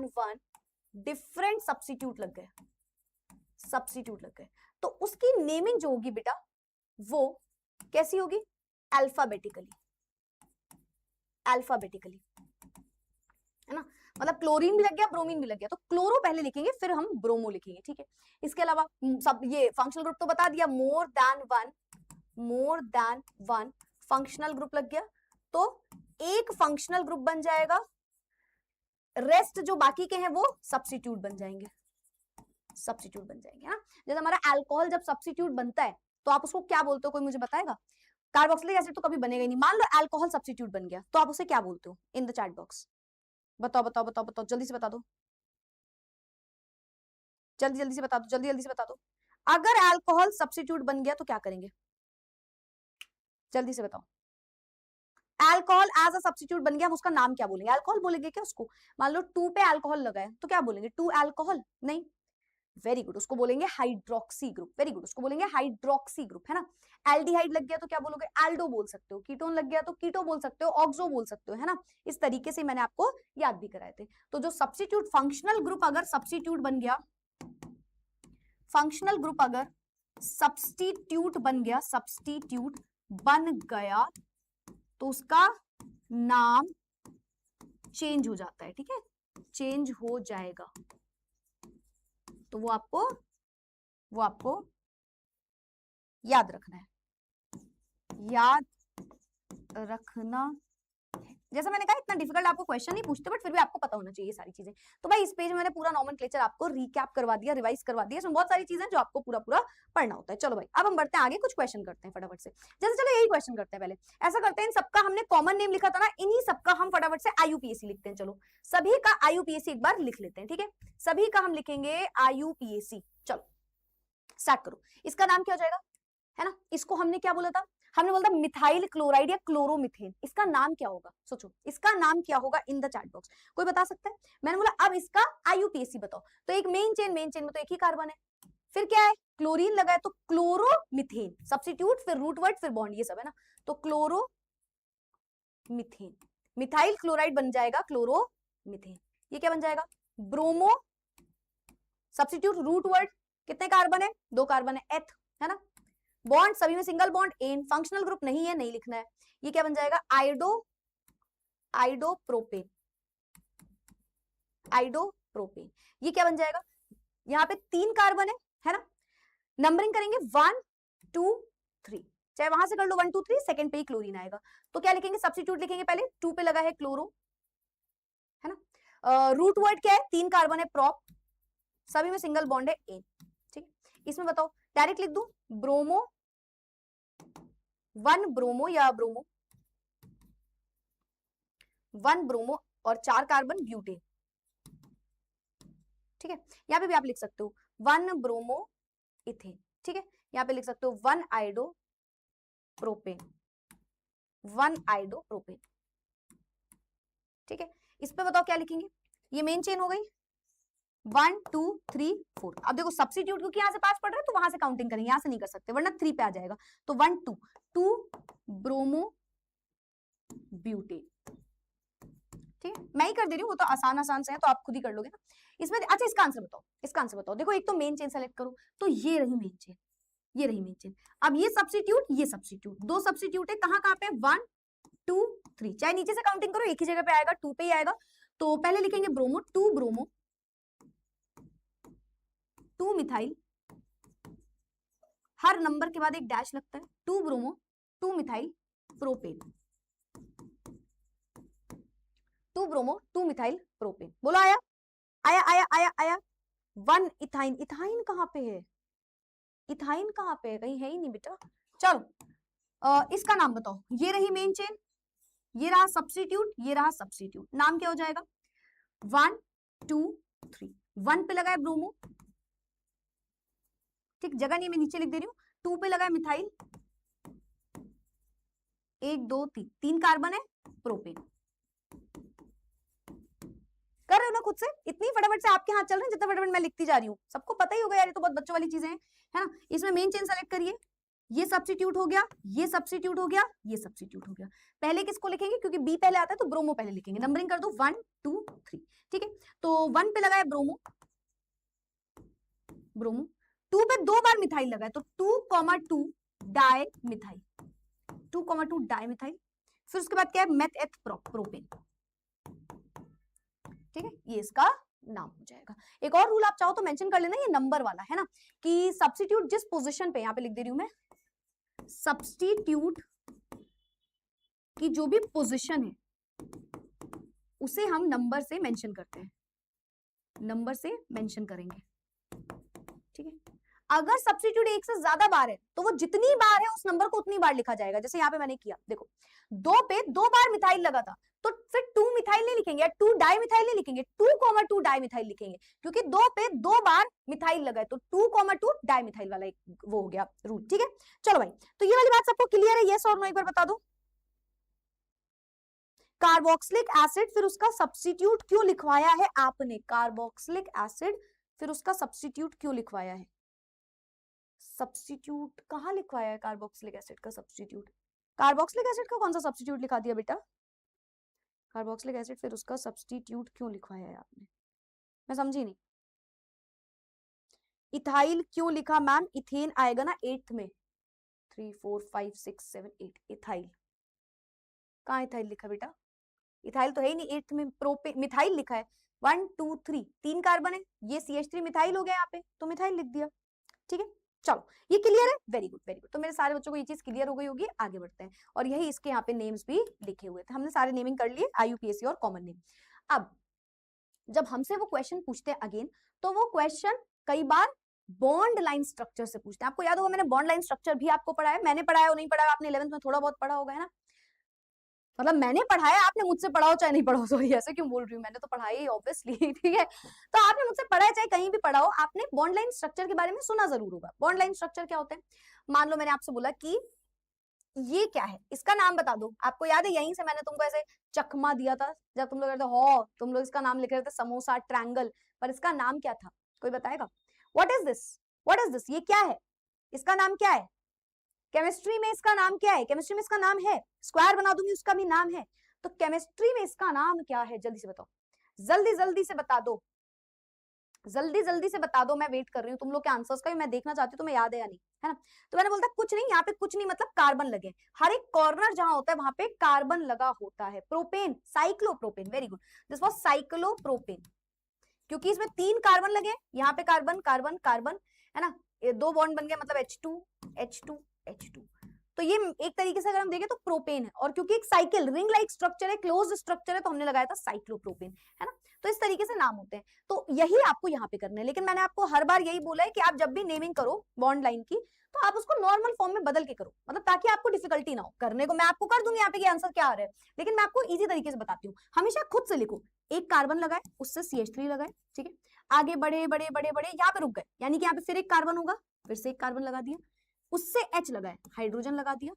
one different substitute लग गए, तो उसकी नेमिंग जो होगी बेटा, वो कैसी होगी, अल्फाबेटिकली, है ना। मतलब क्लोरीन भी लग गया, ब्रोमीन भी लग गया, तो क्लोरो पहले लिखेंगे, फिर हम ब्रोमो लिखेंगे, ठीक है। इसके अलावा सब ये फंक्शनल ग्रुप तो बता दिया, more than one functional group लग गया, तो एक फंक्शनल ग्रुप बन जाएगा, रेस्ट जो बाकी के हैं वो सब्स्टिट्यूट बन जाएंगे, ना। जैसे हमारा अल्कोहल जब सब्स्टिट्यूट बनता है तो आप उसको क्या बोलते हो, कोई मुझे बताएगा? कार्बोक्सिलिक एसिड तो कभी बनेगा ही नहीं, मान लो अल्कोहल सब्स्टिट्यूट बन गया, तो आप उसे क्या बोलते हो? इन द चैट बॉक्स बताओ, जल्दी से बता दो, जल्दी से बता दो, अगर अल्कोहल सब्स्टिट्यूट बन गया तो क्या करेंगे, जल्दी से बताओ। अल्कोहल एज अ सब्स्टिट्यूट बन गया, हम उसका नाम क्या बोलेंगे? अल्कोहल बोलेंगे क्या उसको? मान लो 2 पे अल्कोहल लगा है तो क्या बोलेंगे? 2 अल्कोहल? नहीं, वेरी गुड, उसको बोलेंगे हाइड्रोक्सी ग्रुप, वेरी गुड, उसको बोलेंगे हाइड्रोक्सी ग्रुप, है ना। एल्डिहाइड लग गया तो क्या बोलोगे? एल्डो बोल सकते हो, कीटोन लग गया तो कीटो बोल सकते हो, ऑक्सो बोल सकते हो, है ना। इस तरीके से मैंने आपको याद भी कराए थे। तो जो सब्स्टिट्यूट फंक्शनल ग्रुप अगर सब्स्टिट्यूट बन गया, सब्स्टिट्यूट बन गया तो उसका नाम चेंज हो जाता है, ठीक है, चेंज हो जाएगा, तो वो आपको याद रखना है, जैसा मैंने कहा इतना डिफिकल्ट आपको क्वेश्चन नहीं पूछते, बट फिर भी आपको पता होना चाहिए सारी चीजें। तो भाई इस पेज में मैंने पूरा नॉमेनक्लेचर आपको रिकैप करवा दिया, रिवाइज करवा दिया। इसमें बहुत सारी चीजें जो आपको पूरा पूरा पढ़ना होता है। चलो भाई अब हम बढ़ते हैं आगे, कुछ क्वेश्चन करते हैं फटाफट से। जैसे चलो यही क्वेश्चन करते हैं पहले। ऐसा करते हैं, इन सबका हमने कॉमन नेम लिखा था ना, इन्हीं सबका हम फटाफट से IUPAC लिखते हैं। चलो सभी का IUPAC एक बार लिख लेते हैं, ठीक है। सभी का हम लिखेंगे IUPAC। चलो स्टार्ट करो। इसका नाम क्या हो जाएगा, है ना, इसको हमने क्या बोला था, हमने बोला था मिथाइल क्लोराइड या क्लोरोमिथेन। इसका नाम क्या होगा, सोचो इसका नाम क्या होगा इन द चैट बॉक्स, कोई बता सकता है। मैंने बोला अब इसका IUPAC बताओ। तो एक मेन चेन में तो एक ही कार्बन है, फिर क्या है, क्लोरीन लगा है तो क्लोरोमिथेन, सब्स्टिट्यूट फिर रूट वर्ड फिर बॉन्ड, ये सब है ना। तो क्लोरोमिथेन, मिथाइल क्लोराइड बन जाएगा क्लोरोमिथेन। ये क्या बन जाएगा, ब्रोमो, सब्स्टिट्यूट रूट वर्ड, कितने कार्बन है, 2 कार्बन है, एथ, है ना। बॉन्ड सभी में single bond, ane, functional group नहीं है, नहीं लिखना है। ये क्या बन जाएगा, आइडोप्रोपेन, आइडोप्रोपेन। ये क्या बन जाएगा, यहाँ पे 3 कार्बन है ना। नंबरिंग करेंगे 1 2 3, चाहे वहां से कर लो 1 2 3, सेकंड पे ही क्लोरीन आएगा। तो क्या लिखेंगे, सब्स्टिट्यूट लिखेंगे, पहले 2 पे लगा है क्लोरो, है ना। रूट वर्ड क्या है, 3 कार्बन है, प्रोप, सभी में सिंगल बॉन्ड है, एन, ठीक है। इसमें बताओ डायरेक्ट लिख दूं, ब्रोमो, 1 ब्रोमो या ब्रोमो, 1 ब्रोमो और 4 कार्बन ब्यूटेन, ठीक है। यहाँ पे भी आप लिख सकते हो 1 ब्रोमो इथेन, ठीक है। यहाँ पे लिख सकते हो 1 आइडोप्रोपेन, 1 आइडोप्रोपेन, ठीक है। इस पे बताओ क्या लिखेंगे, ये मेन चेन हो गई 1 2 3 4। अब देखो सब्स्टिट्यूट क्योंकि यहाँ से 5 पड़ रहा है तो वहां से काउंटिंग करेंगे, यहाँ से नहीं कर सकते वरना 3 पे आ जाएगा। तो 1 2 ब्रोमो ब्यूटेन, ठीक है। मैं ही कर दे रही हूँ, वो तो आसान से है तो आप खुद ही कर लोगे ना। इसमें अच्छा इसका आंसर बताओ, इसका आंसर बताओ। देखो एक तो मेन चेन सेलेक्ट करो, तो ये रही मेन चेन, ये रही मेन चेन। अब ये सब्स्टिट्यूट 2 सब्स्टिट्यूट है, कहाँ कहाँ पे, 1 2 3, चाहे नीचे से काउंटिंग करो एक ही जगह पे आएगा, 2 पे ही आएगा। तो पहले लिखेंगे ब्रोमो, 2 ब्रोमो, 2 मिथाइल, हर नंबर के बाद एक डैश लगता है, 2 bromo 2 methyl propane, 2 bromo 2 methyl propane. बोलो आया आया आया आया आया। 1 इथाइन, इथाइन कहाँ पे है, इथाइन कहाँ पे है, कहीं है ही नहीं बेटा। चलो इसका नाम बताओ, ये रही मेन चेन, ये रहा सब्स्टिट्यूट, ये रहा सब्स्टिट्यूट, नाम क्या हो जाएगा, 1 2 3, 1 पे लगा है ब्रोमो, ठीक, जगह नहीं मैं नीचे लिख दे रही हूँ, 2 पे लगा है मिथाइल, 1 2 3, 3 कार्बन है, प्रोपेन। कर रहे हो ना खुद से, इतनी फटाफट से आपके हाथ चल रहे हैं जितना फटाफट मैं लिखती जा रही हूँ। सबको पता ही होगा यार, ये तो बहुत बच्चों वाली चीजें हैं, है ना। इसमें मेन चेन सेलेक्ट करिए, ये सब्स्टिट्यूट हो गया, ये सब्स्टिट्यूट हो गया, ये सब्स्टिट्यूट हो गया। पहले किसको लिखेंगे, क्योंकि बी पहले आता है तो ब्रोमो पहले लिखेंगे। नंबरिंग कर दो 1 2 3, ठीक है। तो 1 पे लगा है ब्रोमो, ब्रोमो, 2 पे 2 बार मिथाइल लगा है तो 2,2 डाई मिथाइल, 2,2 डाई मिथाइल। फिर उसके बाद क्या है, मेथ एथ प्रोपेन, ठीक है। ये इसका नाम हो जाएगा। एक और रूल आप चाहो तो मेंशन कर लेना, ये नंबर वाला है ना, कि सब्स्टिट्यूट जिस पोजीशन पे, यहाँ पे लिख दे रही हूं मैं, सब्स्टिट्यूट की जो भी पोजीशन है उसे हम नंबर से मेंशन करते हैं, नंबर से मेंशन करेंगे, ठीक है। अगर सब्स्टिट्यूट एक से ज्यादा बार है तो वो जितनी बार है उस नंबर को उतनी बार लिखा जाएगा। जैसे यहाँ पे मैंने किया, देखो 2 पे 2 बार मिथाइल लगा था तो फिर 2 मिथाइल नहीं लिखेंगे या 2 डाई मिथाइल नहीं लिखेंगे, 2,2 डाई मिथाइल लिखेंगे, क्योंकि 2 पे 2 बार मिथाइल लगा है तो 2,2 डाई मिथाइल वाला एक वो हो गया रूल, ठीक है। चलो भाई, तो ये वाली बात सबको क्लियर है, यस और नो एक बार बता दो। कार्बोक्सिलिक एसिड फिर उसका सब्स्टिट्यूट क्यों लिखवाया है आपने, कार्बोक्सिलिक एसिड फिर उसका सब्स्टिट्यूट क्यों लिखवाया है, सब्स्टिट्यूट कहाँ लिखवाया है कार्बोक्सिलिक एसिड का सब्स्टिट्यूट, कार्बोक्सिलिक एसिड का कौन सा सब्स्टिट्यूट लिखा दिया बेटा, कार्बोक्सिलिक एसिड फिर उसका सब्स्टिट्यूट क्यों लिखवाया है आपने, मैं समझी नहीं। इथाइल क्यों लिखा मैम, इथेन आएगा ना 8th में, 3 4 5 6 7 8, इथाइल कहाँ इथाइल लिखा बेटा, इथाइल तो है ही नहीं 8th में, प्रोपे मिथाइल लिखा है 1 2 3, 3 कार्बन है, ये CH3 मिथाइल हो गया यहाँ पे तो मिथाइल लिख दिया, ठीक है। चलो ये क्लियर है, वेरी गुड वेरी गुड। तो मेरे सारे बच्चों को ये चीज क्लियर हो गई होगी, आगे बढ़ते हैं। और यही इसके यहाँ पे नेम्स भी लिखे हुए थे, हमने सारे नेमिंग कर लिए, IUPAC और कॉमन नेम। अब जब हमसे वो क्वेश्चन पूछते हैं अगेन, तो वो क्वेश्चन कई बार बॉन्ड लाइन स्ट्रक्चर से पूछते हैं। आपको याद होगा मैंने बॉन्ड लाइन स्ट्रक्चर भी आपको पढ़ाया, मैंने पढ़ाया, नहीं पढ़ाया आपने 11th में थोड़ा बहुत पढ़ा होगा, है ना। मतलब मैंने पढ़ाया, आपने मुझसे पढ़ा हो चाहे नहीं पढ़ा हो, सॉरी ऐसे क्यों बोल रही हूँ, मैंने तो पढ़ाई ही ऑब्वियसली, ठीक है। तो आपने मुझसे पढ़ा है चाहे कहीं भी पढ़ा हो, आपने बॉन्ड लाइन स्ट्रक्चर के बारे में सुना जरूर होगा। बॉन्ड लाइन स्ट्रक्चर क्या होते हैं, मान लो मैंने आपसे बोला कि ये क्या है, इसका नाम बता दो। आपको याद है यहीं से मैंने तुमको ऐसे चकमा दिया था जब तुम लोग कहते हो, तुम लोग इसका नाम लिख रहे थे समोसा ट्रायंगल, पर इसका नाम क्या था, कोई बताएगा? What is this, what is this, ये क्या है, इसका नाम क्या है? केमिस्ट्री में इसका नाम क्या है? केमिस्ट्री में इसका नाम है, स्क्वायर बना दूंगी उसका भी नाम है। तो केमिस्ट्री में इसका नाम क्या है, जल्दी से बताओ, जल्दी जल्दी से बता दो, जल्दी जल्दी से बता दो, मैं वेट कर रही हूँ तुम लोग के आंसर्स का, मैं देखना चाहती हूँ तुम्हें याद है या नहीं, है ना। तो मैंने बोलता कुछ नहीं, यहाँ पे कुछ नहीं मतलब कार्बन लगे, हर एक कॉर्नर जहां होता है वहां पे कार्बन लगा होता है। Propane, cyclopropane, very good, this was cyclopropane, क्योंकि इसमें 3 कार्बन लगे, यहाँ पे कार्बन कार्बन कार्बन, है ना, ये 2 बॉन्ड बन गया, मतलब H2 H2 H2। तो ये एक तरीके से अगर हम देखें तो प्रोपेन है, और क्योंकि एक साइकिल रिंग लाइक स्ट्रक्चर है, क्लोज्ड स्ट्रक्चर है, तो हमने लगाया था साइक्लोप्रोपेन, है ना। तो इस तरीके से नाम होते हैं, तो यही आपको यहाँ पे करना है। लेकिन मैंने आपको हर बार यही बोला है कि आप जब भी नेमिंग करो बॉन्ड लाइन की, तो आप उसको नॉर्मल फॉर्म में बदल के करो, मतलब ताकि आपको डिफिकल्टी ना हो करने को। मैं आपको कर दूंगी यहाँ पे आंसर क्या आ रहा है, लेकिन मैं आपको इजी तरीके से बताती हूँ। हमेशा खुद से लिखो, एक कार्बन लगाए उससे CH3 लगाए, ठीक है, आगे बढ़े बड़े बड़े बड़े, यहाँ पे रुक गए, यानी कि यहाँ पे फिर एक कार्बन होगा, फिर से एक कार्बन लगा दिया, उससे H लगाए, हाइड्रोजन लगा दिया,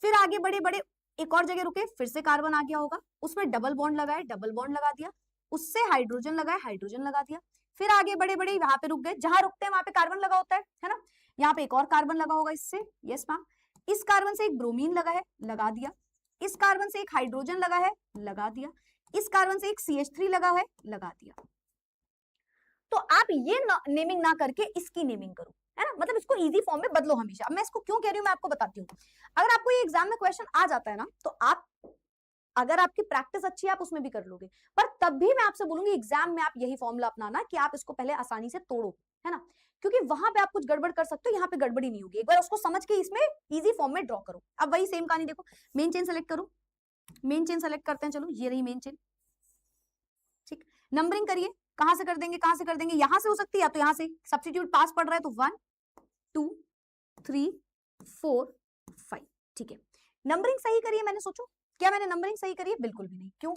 फिर आगे बड़े बड़े एक और जगह रुके, फिर से कार्बन आ गया होगा, उसमें डबल बॉन्ड लगाए, डबल बॉन्ड लगा दिया, उससे हाइड्रोजन लगाए, हाइड्रोजन लगा दिया, फिर आगे बड़े बड़े यहाँ पे रुक गए, जहां रुकते हैं वहां पे कार्बन लगा होता है ना। यहाँ पे एक और कार्बन लगा होगा इससे, यस मैम, इस कार्बन से एक ब्रोमीन लगा है, लगा दिया, इस कार्बन से एक हाइड्रोजन लगा है, लगा दिया, इस कार्बन से एक CH3 लगा है, लगा दिया। तो आप ये नेमिंग ना करके इसकी नेमिंग करो, है ना, मतलब इसको इजी फॉर्म में बदलो हमेशा। अब मैं इसको क्यों कह रही हूँ, मैं आपको बताती हूँ। अगर आपको ये एग्जाम में क्वेश्चन आ जाता है ना, तो आप, अगर आपकी प्रैक्टिस अच्छी है आप उसमें भी कर लोगे, पर तब भी मैं आपसे बोलूंगी एग्जाम में आप यही फॉर्मूला अपनाना कि आप इसको पहले आसानी से तोड़ो, है ना, क्योंकि वहां पे आप कुछ गड़बड़ कर सकते हो, यहाँ पे गड़बड़ी नहीं होगी। एक बार उसको समझ के इसमें इजी फॉर्म में ड्रॉ करो। अब वही सेम कहानी देखो, मेन चेन सेलेक्ट करो, मेन चेन सेलेक्ट करते हैं, चलो ये रही मेन चेन, ठीक, नंबरिंग करिए, कहां से कर देंगे, कहां से कर देंगे, यहां से हो सकती है या तो यहां से, सब्स्टिट्यूट पास पड़ रहा है तो 1 2 3 4 5, ठीक है। नंबरिंग सही करिए, मैंने सोचो क्या मैंने नंबरिंग सही करी है? बिल्कुल भी नहीं। क्यों?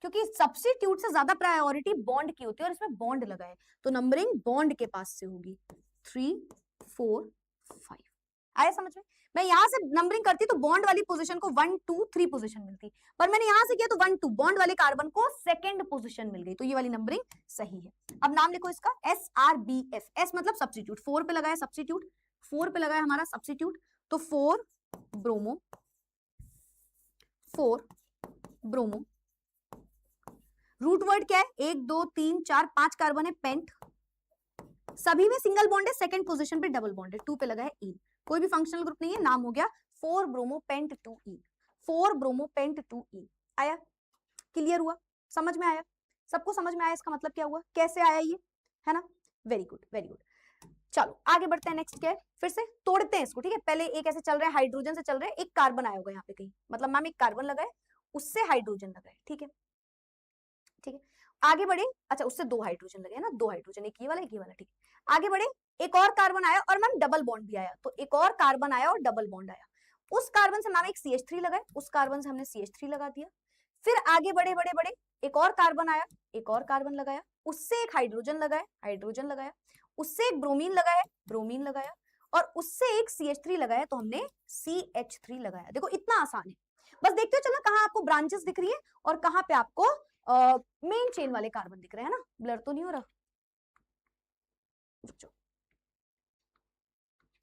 क्योंकि सब्स्टिट्यूट से ज्यादा प्रायोरिटी बॉन्ड की होती है, और इसमें बॉन्ड लगा है, तो नंबरिंग बॉन्ड के पास से होगी। 3 4 5 आया समझ में? मैं यहां से नंबरिंग करती तो बॉन्ड वाली पोजीशन को 1 2 3 पोजीशन मिलती, पर मैंने यहां से किया तो 1 2 बॉन्ड वाले कार्बन को सेकंड पोजीशन मिल गई, तो ये वाली नंबरिंग सही है। अब नाम लिखो इसका SRBF, S मतलब सब्स्टिट्यूट, 4 पे लगाया सब्स्टिट्यूट, 4 पे लगाया हमारा सब्स्टिट्यूट, तो 4 ब्रोमो, 4 ब्रोमो, रूट वर्ड क्या है, 1 2 3 4 5 कार्बन है, पेंट, सभी में सिंगल बॉन्ड है, सेकंड पोजीशन पे डबल बॉन्ड है, 2 पे लगा है इन, कोई भी फंक्शनल ग्रुप नहीं है, नाम हो गया 4 ब्रोमो पेंट 2 इन, 4 ब्रोमो पेंट 2 इन। आया? क्लियर हुआ? समझ में आया? सबको समझ में आया इसका मतलब क्या हुआ, कैसे आया ये, है ना, वेरी गुड वेरी गुड। चलो आगे बढ़ते हैं, नेक्स्ट क्या है, फिर से तोड़ते हैं इसको, ठीक है। पहले एक ऐसे चल रहा है, हाइड्रोजन से चल रहा है, एक कार्बन आया होगा यहाँ पे कहीं, मतलब मैम एक कार्बन लगा है, उससे हाइड्रोजन लगा है, ठीक है ठीक है। आगे बढ़े, अच्छा उससे 2 हाइड्रोजन लगे हैं ना, 2 हाइड्रोजन, एक ये वाला एक ये वाला, ठीक है। आगे बढ़े, एक और कार्बन आया और मैम डबल बॉन्ड भी आया, तो एक और कार्बन आया और डबल बॉन्ड आया, उस कार्बन से मैम एक CH3 लगाए, उस कार्बन से हमने CH3 लगा दिया। फिर आगे बढ़े बड़े बड़े, एक और कार्बन आया, एक और कार्बन लगाया, उससे एक हाइड्रोजन लगाया, हाइड्रोजन लगाया, उससे एक ब्रोमीन लगाया, ब्रोमीन लगाया, और उससे एक CH3 लगाया, तो हमने CH3 लगाया। देखो इतना आसान है, बस देखते हो चलना कहाँ आपको ब्रांचेस दिख रही है और कहाँ पे आपको मेन चेन वाले कार्बन दिख रहे हैं ना। ब्लर तो नहीं हो रहा?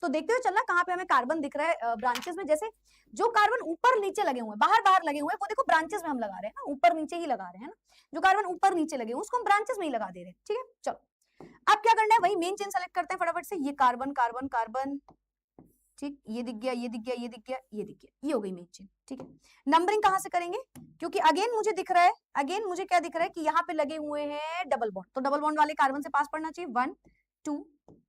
तो देखते हुए चलना कहाँ पे हमें कार्बन दिख रहा है ब्रांचेस में। जैसे जो कार्बन ऊपर नीचे लगे हुए हैं, बाहर बाहर लगे हुए हैं, वो देखो ब्रांचेस में हम लगा रहे हैं ना, ऊपर नीचे ही लगा रहे हैं ना। जो कार्बन ऊपर नीचे लगे हुए उसको हम ब्रांचेस में ही लगा दे रहे हैं, ठीक है। चलो अब क्या करना है, वही मेन चेन सेलेक्ट करते हैं फटाफट से। ये कार्बन कार्बन कार्बन, ठीक, ये दिख गया, ये दिख गया, ये दिख गया, ये दिख गया, ये हो गई मेन चेन, ठीक है। नंबरिंग कहां से करेंगे, क्योंकि अगेन मुझे दिख रहा है, अगेन मुझे क्या दिख रहा है कि यहाँ पे लगे हुए हैं डबल बॉन्ड, तो डबल बॉन्ड वाले कार्बन से पास पड़ना चाहिए। 1 2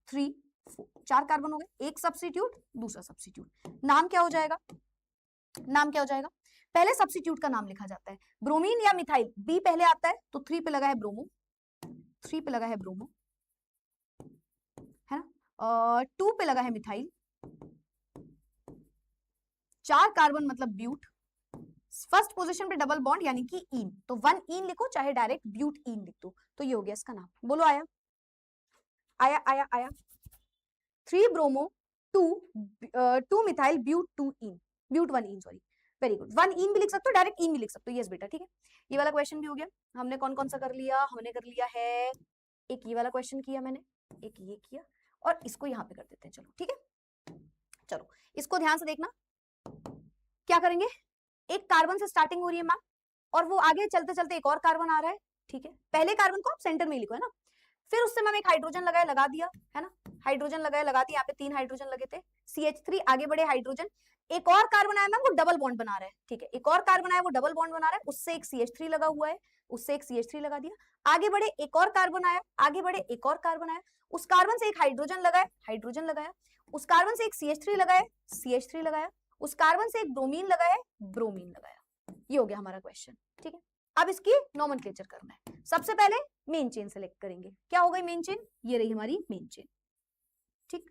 3 4 कार्बन हो गए, एक सब्स्टिट्यूट दूसरा सब्स्टिट्यूट, नाम क्या हो जाएगा, नाम क्या हो जाएगा, पहले सब्स्टिट्यूट का नाम लिखा जाता है, ब्रोमीन या मिथाइल, बी पहले आता है तो 3 पे लगा है ब्रोमो, 3 पे लगा है ब्रोमो, है ना, और 2 पे लगा है मिथाइल, 4 कार्बन मतलब ब्यूट, फर्स्ट पोजीशन पे डबल बॉन्ड यानी कि इन, तो 1 इन लिखो चाहे डायरेक्ट ब्यूट इन लिख दो, तो ये हो गया इसका नाम। बोलो आया आया आया आया, 3 bromo 2 methyl but 2 ene, but 1 ene, sorry, very good, 1 ene भी लिख सकते हो, डायरेक्ट इन भी लिख सकते हो, यस बेटा, ठीक है। ये वाला क्वेश्चन भी हो गया। हमने कौन कौन सा कर लिया, हमने कर लिया है, एक ये वाला क्वेश्चन किया मैंने, एक ये किया, और इसको यहाँ पे कर देते हैं, चलो ठीक है। चलो इसको ध्यान से देखना, क्या करेंगे, एक कार्बन से स्टार्टिंग हो रही है मैम, और वो आगे चलते चलते एक और कार्बन आ रहा है, ठीक है, पहले कार्बन को आप सेंटर में ही लिखो, है ना, फिर उससे मैम एक हाइड्रोजन लगाया, लगा दिया, है ना, हाइड्रोजन लगाया, लगा दिया, यहाँ पे 3 हाइड्रोजन लगे थे, CH3, आगे बढ़े हाइड्रोजन, एक और कार्बन आया मैम, वो डबल बॉन्ड बना रहा है, ठीक है, एक और कार्बन आया वो डबल बॉन्ड बना रहा है, उससे एक CH3 लगा हुआ है, उससे एक CH3 लगा दिया, आगे बढ़े एक और कार्बन आया, आगे बढ़े एक और कार्बन आया, उस कार्बन से एक हाइड्रोजन लगाया, हाइड्रोजन लगाया, उस कार्बन से एक CH3 लगाया, CH3 लगाया, उस कार्बन से एक ब्रोमीन लगाया, ब्रोमीन लगाया, ये हो गया हमारा क्वेश्चन, ठीक है। अब इसकी नोमेनक्लेचर करना है, सबसे पहले मेन चेन सेलेक्ट करेंगे, क्या हो गई मेन चेन, ये रही हमारी मेन चेन, ठीक,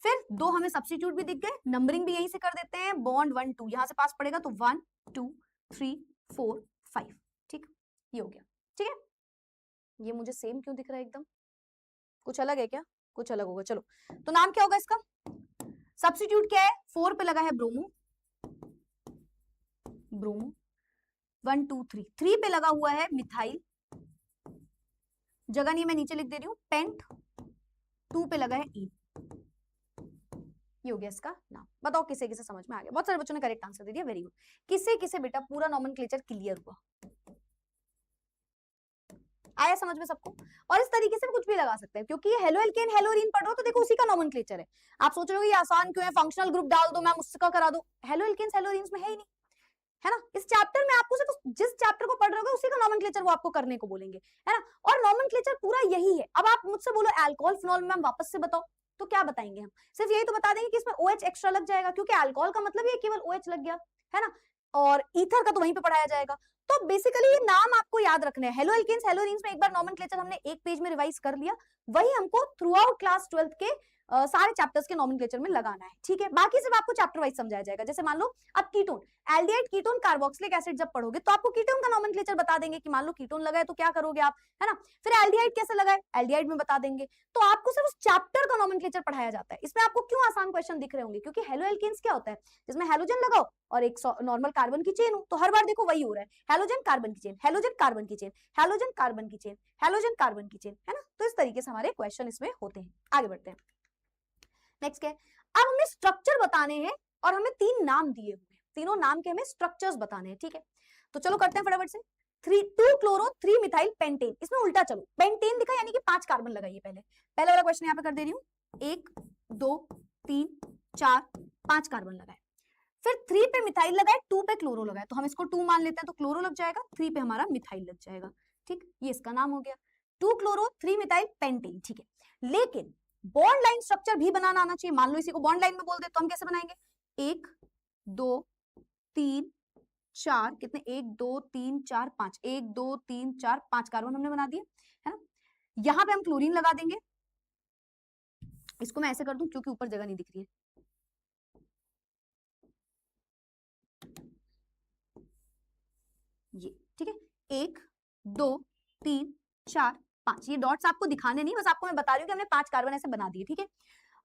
फिर 2 हमें सब्स्टिट्यूट भी दिख गए, नंबरिंग भी यहीं से कर देते हैं, बॉन्ड 1 2 यहां से पास पड़ेगा तो 1 2 3 4 5, ठीक, ये हो गया, ठीक है। ये मुझे सेम क्यों दिख रहा है एकदम, कुछ अलग है क्या, कुछ अलग होगा, चलो, तो नाम क्या होगा इसका, सब्स्टिट्यूट क्या है, 4 पे लगा है ब्रोमो, ब्रोमो, 1 2 3, 3 पे लगा हुआ है मिथाइल, जगह नहीं मैं नीचे लिख दे रही हूं, पेंट, 2 पे लगा है इन, ये हो गया इसका नाम। बताओ किसे किसे समझ में आ गया, बहुत सारे बच्चों ने करेक्ट आंसर दे दिया, वेरी गुड, किसे किसे बेटा पूरा नोमेनक्लेचर क्लियर हुआ, आया समझ में सबको। और इस तरीके से कुछ भी लगा सकते हैं, क्योंकि ये हेलो एल्केन हेलो एरीन पढ़ रहे हो तो देखो उसी का नोमेनक्लेचर है, आप सोच रहे हो ये आसान क्यों है, फंक्शनल ग्रुप डाल दो मैम, उसका करा दो, हेलो एल्केन्स हेलो एरीन्स में है ही नहीं, है ना, इस चैप्टर में आपको सिर्फ जिस चैप्टर को पढ़ रहे होगे उसी का नोमेनक्लेचर वो आपको करने को बोलेंगे, है ना, और नोमेनक्लेचर पूरा यही है। अब आप मुझसे बोलो अल्कोहल फिनॉल मैम वापस से बताओ, तो क्या बताएंगे हम, सिर्फ यही तो बता देंगे कि इसमें OH एक्स्ट्रा लग जाएगा, क्योंकि अल्कोहल का मतलब ये केवल OH लग गया, है ना, और ईथर का तो वहीं पे पढ़ाया जाएगा। तो बेसिकली ये नाम आपको याद रखने हैं, हेलो एल्केन्स हेलो एरीन्स में एक बार नोमेनक्लेचर हमने एक पेज में रिवाइज कर लिया, वही हमको थ्रू आउट क्लास 12th के सारे चैप्टर्स के नोमेनक्लेचर में लगाना है, ठीक है, बाकी सिर्फ आपको चैप्टर वाइज समझाया जाएगा। जैसे मान लो अब ketone, aldehyde ketone carboxylic acid जब पढ़ोगे तो आपको कीटोन का नोमेनक्लेचर बता देंगे कि मान लो कीटोन लगा है तो क्या करोगे आप, है ना, फिर एल्डिहाइड कैसे लगा है एल्डिहाइड में बता देंगे, तो आपको सिर्फ उस चैप्टर का नोमेनक्लेचर पढ़ाया जाता है। इसमें आपको क्यों आसान क्वेश्चन दिख रहे होंगे, क्योंकि हेलो एल्केन्स क्या होता है, जिसमें हेलोजन लगाओ और एक नॉर्मल कार्बन की चेन हो, तो हर बार देखो वही हो रहा है, हेलोजन कार्बन की चेन, हेलोजन कार्बन की चेन, हेलोजन कार्बन की चेन, हेलोजन कार्बन की चेन, है ना, तो इस तरीके से हमारे क्वेश्चन इसमें होते हैं। आगे बढ़ते हैं, नेक्स्ट क्या है, अब हमें स्ट्रक्चर बताने हैं और हमें 3 नाम दिए हुए हैं, तीनों नाम के हमें स्ट्रक्चर्स बताने हैं, ठीक है, तो चलो करते हैं फटाफट से। 2 क्लोरो 3 मिथाइल पेंटेन, इसमें उल्टा चलो, पेंटेन दिखा यानी कि 5 कार्बन लगाइए, पहले वाला क्वेश्चन यहाँ पे कर दे रही हूँ, 1 2 3 4 5 कार्बन लगाए, फिर 3 पे मिथाइल लगाए, 2 पे क्लोरो लगाए, तो हम इसको 2 मान लेते हैं, तो क्लोरो लग जाएगा, 3 पे हमारा मिथाइल लग जाएगा, ठीक, ये इसका नाम हो गया 2 क्लोरो 3 मिथाइल पेंटेन, ठीक है। लेकिन बॉन्ड लाइन स्ट्रक्चर भी बनाना आना चाहिए, मान लो इसी को बॉन्ड लाइन में बोल दे तो हम कैसे बनाएंगे, 1 2 3 4, कितने, 1 2 3 4 5, 1 2 3 4 5 कार्बन हमने बना दिए, है ना, यहां पे हम क्लोरीन लगा देंगे, इसको मैं ऐसे कर दूं क्योंकि ऊपर जगह नहीं दिख रही है, ये ठीक है, 1 2 3 4 5, ये डॉट्स आपको दिखाने नहीं, बस आपको मैं बता रही हूँ कि हमने 5 कार्बन ऐसे बना दिए, ठीक है।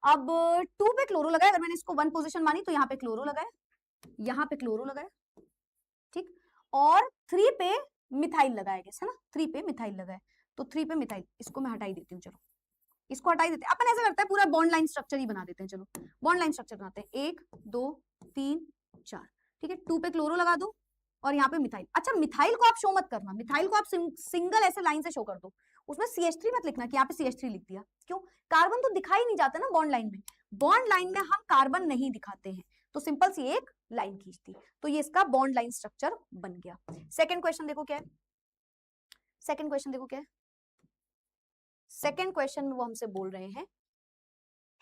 अब 2 पे क्लोरो लगाया, अगर मैंने इसको 1 पोजीशन मानी तो यहाँ पे क्लोरो लगाया, यहाँ पे क्लोरो लगाया, ठीक, और 3 पे मिथाइल लगाया गया, है ना, 3 पे मिथाइल लगाया, तो 3 पे मिथाइल, इसको मैं हटाई देती हूँ, चलो इसको हटाई देते हैं, अपन ऐसा करते हैं पूरा बॉन्ड लाइन स्ट्रक्चर ही बना देते हैं, चलो बॉन्ड लाइन स्ट्रक्चर बनाते हैं, 1 2 3 4, ठीक है, 2 पे क्लोरो लगा दो और यहाँ पे मिथाइल, अच्छा मिथाइल को आप शो मत करना, मिथाइल को आप सिंगल ऐसे लाइन से शो कर दो, उसमें CH3 मत लिखना कि यहाँ पे CH3 लिख दिया, क्यों, कार्बन तो दिखाई नहीं जाता ना बॉन्ड लाइन में, बॉन्ड लाइन में हम कार्बन नहीं दिखाते हैं, तो सिंपल सी एक लाइन खींच दी, तो ये इसका बॉन्ड लाइन स्ट्रक्चर बन गया। सेकंड क्वेश्चन देखो क्या है, सेकंड क्वेश्चन देखो क्या है, सेकंड क्वेश्चन में वो हमसे बोल रहे हैं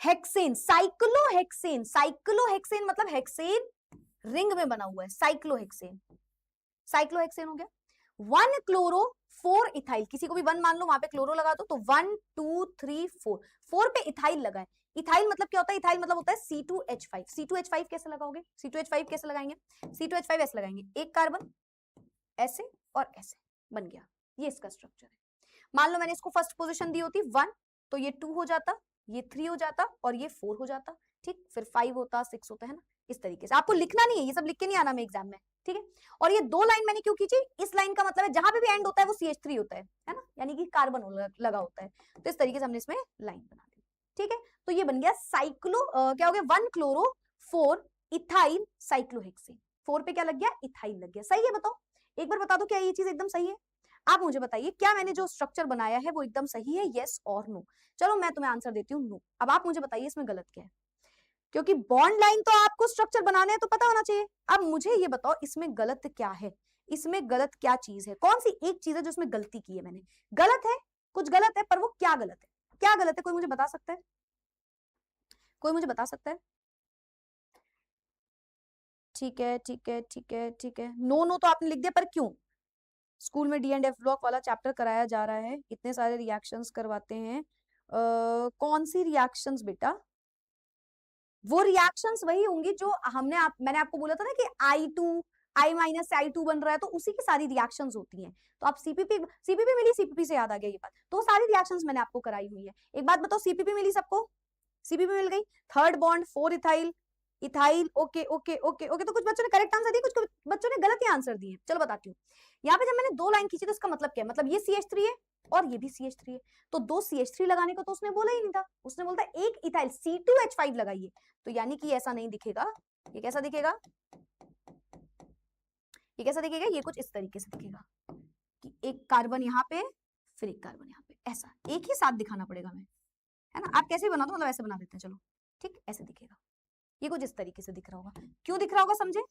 हेक्सेन, साइक्लोहेक्सेन, साइक्लोहेक्सेन मतलब हेक्सेन रिंग में बना हुआ है, साइक्लोहेक्सेन, साइक्लोहेक्सेन हो गया। 1 क्लोरो 4 इथाइल, किसी को भी 1 मान लो, वहां पे क्लोरो लगा दो, तो 1 2 3 4, 4 पे इथाइल लगा है। इथाइल मतलब क्या होता है? इथाइल मतलब होता है C2H5। C2H5 कैसे लगाओगे? C2H5 कैसे लगाएंगे? C2H5 ऐसे लगाएंगे, एक कार्बन ऐसे और ऐसे, बन गया, ये इसका स्ट्रक्चर है। मान लो मैंने इसको फर्स्ट पोजीशन दी होती 1, तो ये 2 हो जाता, ये 3 हो जाता और ये 4 हो जाता, ठीक, फिर 5 होता, 6 होता है ना, इस तरीके से। आपको लिखना नहीं है, ये सब लिख के नहीं आना मैं एग्जाम में, ठीक है। और ये 2 लाइन मैंने क्यों खींची? इस लाइन का मतलब है जहां पे भी एंड होता है वो CH3 होता है ना, यानी कि कार्बन लगा होता है, तो इस तरीके से हमने इसमें लाइन बना दी, ठीक है। तो ये बन गया साइक्लो क्या हो गया? 1 क्लोरो 4 इथाइल साइक्लोहेक्सेन। 4 पे क्या लग गया? इथाइल लग गया। सही है? बताओ, एक बार बता दो क्या ये चीज एकदम सही है? आप मुझे बताइए, क्या मैंने जो स्ट्रक्चर बनाया है वो एकदम सही है? यस और नो? चलो मैं तुम्हें आंसर देती हूँ, नो। अब आप मुझे बताइए इसमें गलत क्या है, क्योंकि बॉन्ड लाइन तो आपको स्ट्रक्चर बनाने हैं तो पता होना चाहिए। अब मुझे ये बताओ इसमें गलत क्या है, इसमें गलत क्या चीज है, कौन सी एक चीज है जो इसमें गलती की है मैंने? गलत है, कुछ गलत है, पर वो क्या गलत है? क्या गलत है? कोई मुझे बता सकता है? कोई मुझे बता सकता है? ठीक है, ठीक है, ठीक है, ठीक है, नो नो तो आपने लिख दिया, पर क्यों? स्कूल में D&F ब्लॉक वाला चैप्टर कराया जा रहा है, इतने सारे रिएक्शंस करवाते हैं, कौन सी रिएक्शंस बेटा? वो रिएक्शंस वही होंगी जो मैंने आपको बोला था ना कि I2 I-I2 बन रहा है, तो उसी की सारी रिएक्शंस होती हैं। तो आप सीपीपी मिली, सीपीपी से याद आ गया ये बात, तो सारी रिएक्शंस मैंने आपको कराई हुई है। एक बात बताओ, सीपीपी मिली सबको? सीपीपी मिल गई। Third bond 4 ethyl, ethyl, okay okay okay okay. तो कुछ बच्चों ने करेक्ट आंसर दिए, कुछ बच्चों ने गलत ही आंसर दिए। चलो बताती हूँ, यहाँ पे जब मैंने 2 लाइन खींची तो इसका मतलब क्या है? मतलब ये CH3 है और ये भी CH3 है, तो 2 CH3 लगाने को तो उसने बोला ही नहीं था, उसने बोलता एक इथाइल C2H5 लगाइए, तो यानी कि ऐसा नहीं दिखेगा। ये कैसा दिखेगा? ये कैसा दिखेगा? ये कुछ इस तरीके से दिखेगा कि एक कार्बन यहाँ पे, फिर एक कार्बन यहाँ पे, ऐसा एक ही साथ दिखाना पड़ेगा हमें, है ना। आप कैसे बना दो, मतलब ऐसे बना देते हैं, चलो ठीक, ऐसे दिखेगा। ये कुछ इस तरीके से दिख रहा होगा। क्यों दिख रहा होगा समझे?